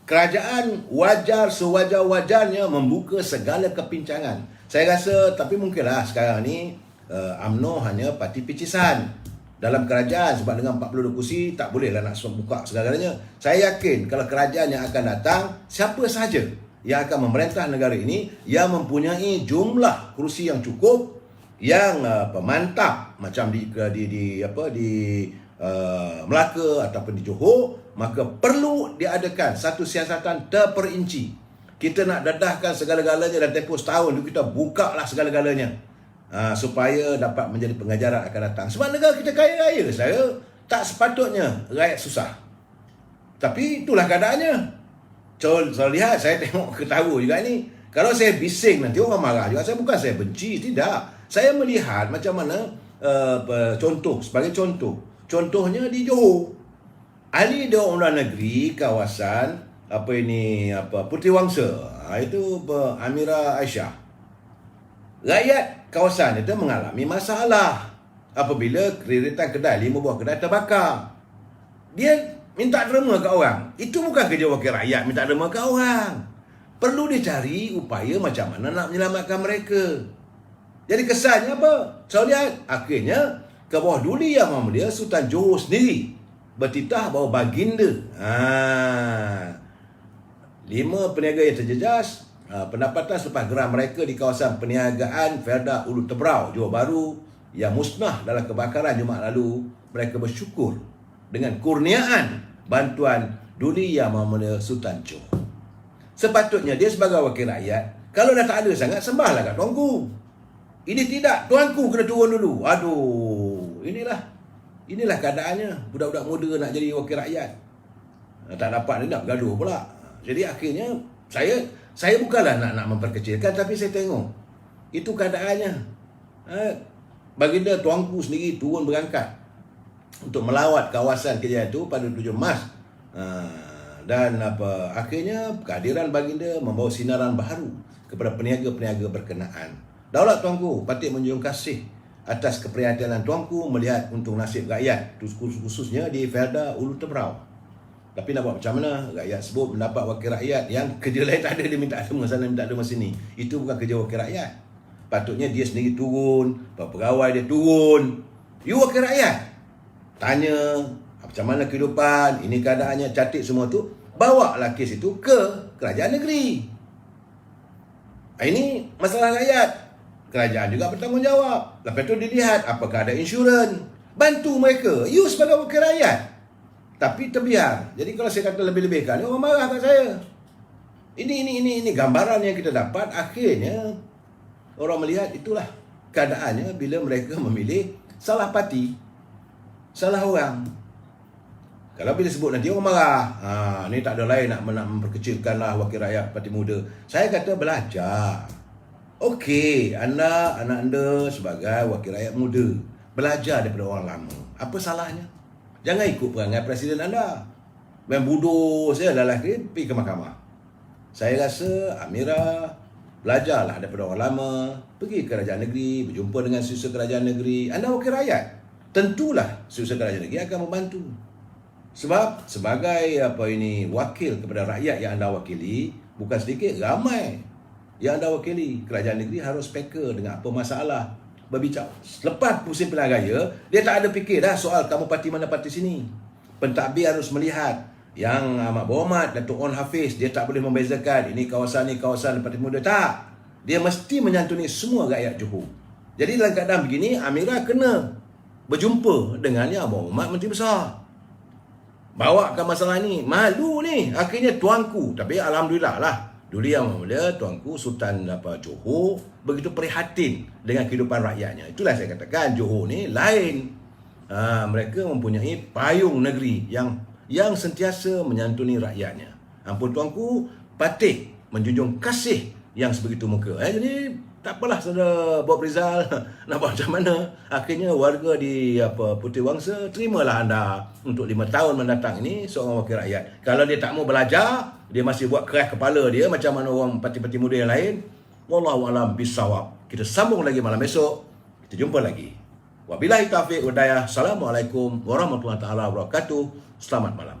Kerajaan wajar sewajar-wajarnya membuka segala kepincangan. Saya rasa, tapi mungkinlah sekarang ni UMNO hanya parti picisan dalam kerajaan, sebab dengan 42 kursi tak bolehlah nak buka segala-galanya. Saya yakin kalau kerajaan yang akan datang, siapa sahaja yang akan memerintah negara ini yang mempunyai jumlah kursi yang cukup, yang mantap macam di Melaka ataupun di Johor, maka perlu diadakan satu siasatan terperinci Kita nak dedahkan segala-galanya dan tempoh setahun tu kita buka lah segala-galanya. Supaya dapat menjadi pengajaran akan datang. Sebab negara kita kaya raya, saya tak sepatutnya rakyat susah. Tapi itulah keadaannya. Saya lihat, saya tengok ketawa juga ni. Kalau saya bising nanti orang marah juga. Saya benci, tidak. Saya melihat macam mana contoh, sebagai contoh. Contohnya di Johor. Ahli dia orang luar negeri kawasan Puteri Wangsa. Itu Amira Aisyah. Rakyat kawasan itu mengalami masalah apabila keriritan kedai, 5 buah kedai terbakar. Dia minta derma kat orang. Itu bukan kerja wakil rakyat minta derma kat orang. Perlu dicari upaya macam mana nak menyelamatkan mereka. Jadi kesannya apa? Saya lihat akhirnya ke bawah Duli Yang Mulia Sultan Johor sendiri bertitah bahawa baginda 5 peniaga yang terjejas pendapatan selepas geram mereka di kawasan perniagaan Felda Ulu Tebrau, Johor Bahru yang musnah dalam kebakaran Jumaat lalu. Mereka bersyukur dengan kurniaan bantuan Duli Yang Mulia Sultan Johor. Sepatutnya dia sebagai wakil rakyat, kalau dah tak ada sangat, sembahlah kat tuanku. Ini tidak, tuanku kena turun dulu. Aduh, inilah keadaannya. Budak-budak muda nak jadi wakil rakyat, tak dapat, dia nak bergaduh pula. Jadi akhirnya saya bukanlah nak memperkecilkan, tapi saya tengok itu keadaannya. Baginda tuanku sendiri turun berangkat untuk melawat kawasan kejadian itu pada 7 Mac. Dan akhirnya kehadiran baginda membawa sinaran baru kepada peniaga-peniaga berkenaan. Daulat tuanku patut menjunjung kasih atas keprihatinan tuanku melihat untung nasib rakyat, khususnya di Felda Ulu Tebrau. Tapi nak buat macam mana? Rakyat sebut mendapat wakil rakyat yang kerja lain tak ada, dia minta derma sana, minta derma sini. Itu bukan kerja wakil rakyat. Patutnya dia sendiri turun, pegawai dia turun. You wakil rakyat, tanya macam mana kehidupan, ini keadaannya, catat semua tu, bawalah kes itu ke kerajaan negeri. Ini masalah rakyat, kerajaan juga bertanggungjawab. Lepas tu dilihat apakah ada insurans, bantu mereka. You sebagai wakil rakyat, tapi terbiar. Jadi kalau saya kata lebih-lebihkan, orang marah kat saya. Ini gambaran yang kita dapat. Akhirnya orang melihat itulah keadaannya bila mereka memilih salah parti, salah orang. Kalau bila sebut nanti orang marah, ni tak ada lain nak memperkecilkanlah wakil rakyat parti muda. Saya kata belajar. Okey, anak anda sebagai wakil rakyat muda, belajar daripada orang lama. Apa salahnya? Jangan ikut perangai presiden anda. Main bodoh saya dah pergi ke mahkamah. Saya rasa Amira belajarlah daripada orang lama, pergi ke kerajaan negeri, berjumpa dengan setiausaha kerajaan negeri. Anda wakil rakyat, tentulah setiausaha kerajaan negeri akan membantu. Sebab sebagai wakil kepada rakyat yang anda wakili, bukan sedikit, ramai yang anda wakili. Kerajaan negeri harus peka dengan apa masalah, berbicara. Lepas musim pilihan raya, dia tak ada fikir dah soal kamu parti mana parti sini. Pentadbir harus melihat yang amat berhormat Datuk On Hafiz, dia tak boleh membezakan ini kawasan parti muda, tak. Dia mesti menyantuni semua rakyat Johor. Jadi dalam keadaan begini, Amira kena berjumpa dengan yang berhormat Menteri Besar. Bawakan masalah ni, malu ni. Akhirnya tuanku, tapi alhamdulillah lah, Duli Yang Mulia tuanku Sultan Johor begitu prihatin dengan kehidupan rakyatnya. Itulah saya katakan Johor ni lain. Mereka mempunyai payung negeri yang sentiasa menyantuni rakyatnya. Ampun tuanku, patut menjunjung kasih yang sebegitu muka. Jadi tak apalah saudara Bob Rizal nak buat macam mana. Akhirnya warga di Puteri Wangsa, terimalah anda untuk 5 tahun mendatang ini seorang wakil rakyat. Kalau dia tak mau belajar, dia masih buat keras kepala dia macam mana orang parti-parti muda yang lain, wallahu alam bisawab. Kita sambung lagi malam esok. Kita jumpa lagi. Wabillahi taufiq wal hidayah. Assalamualaikum warahmatullahi wabarakatuh. Selamat malam.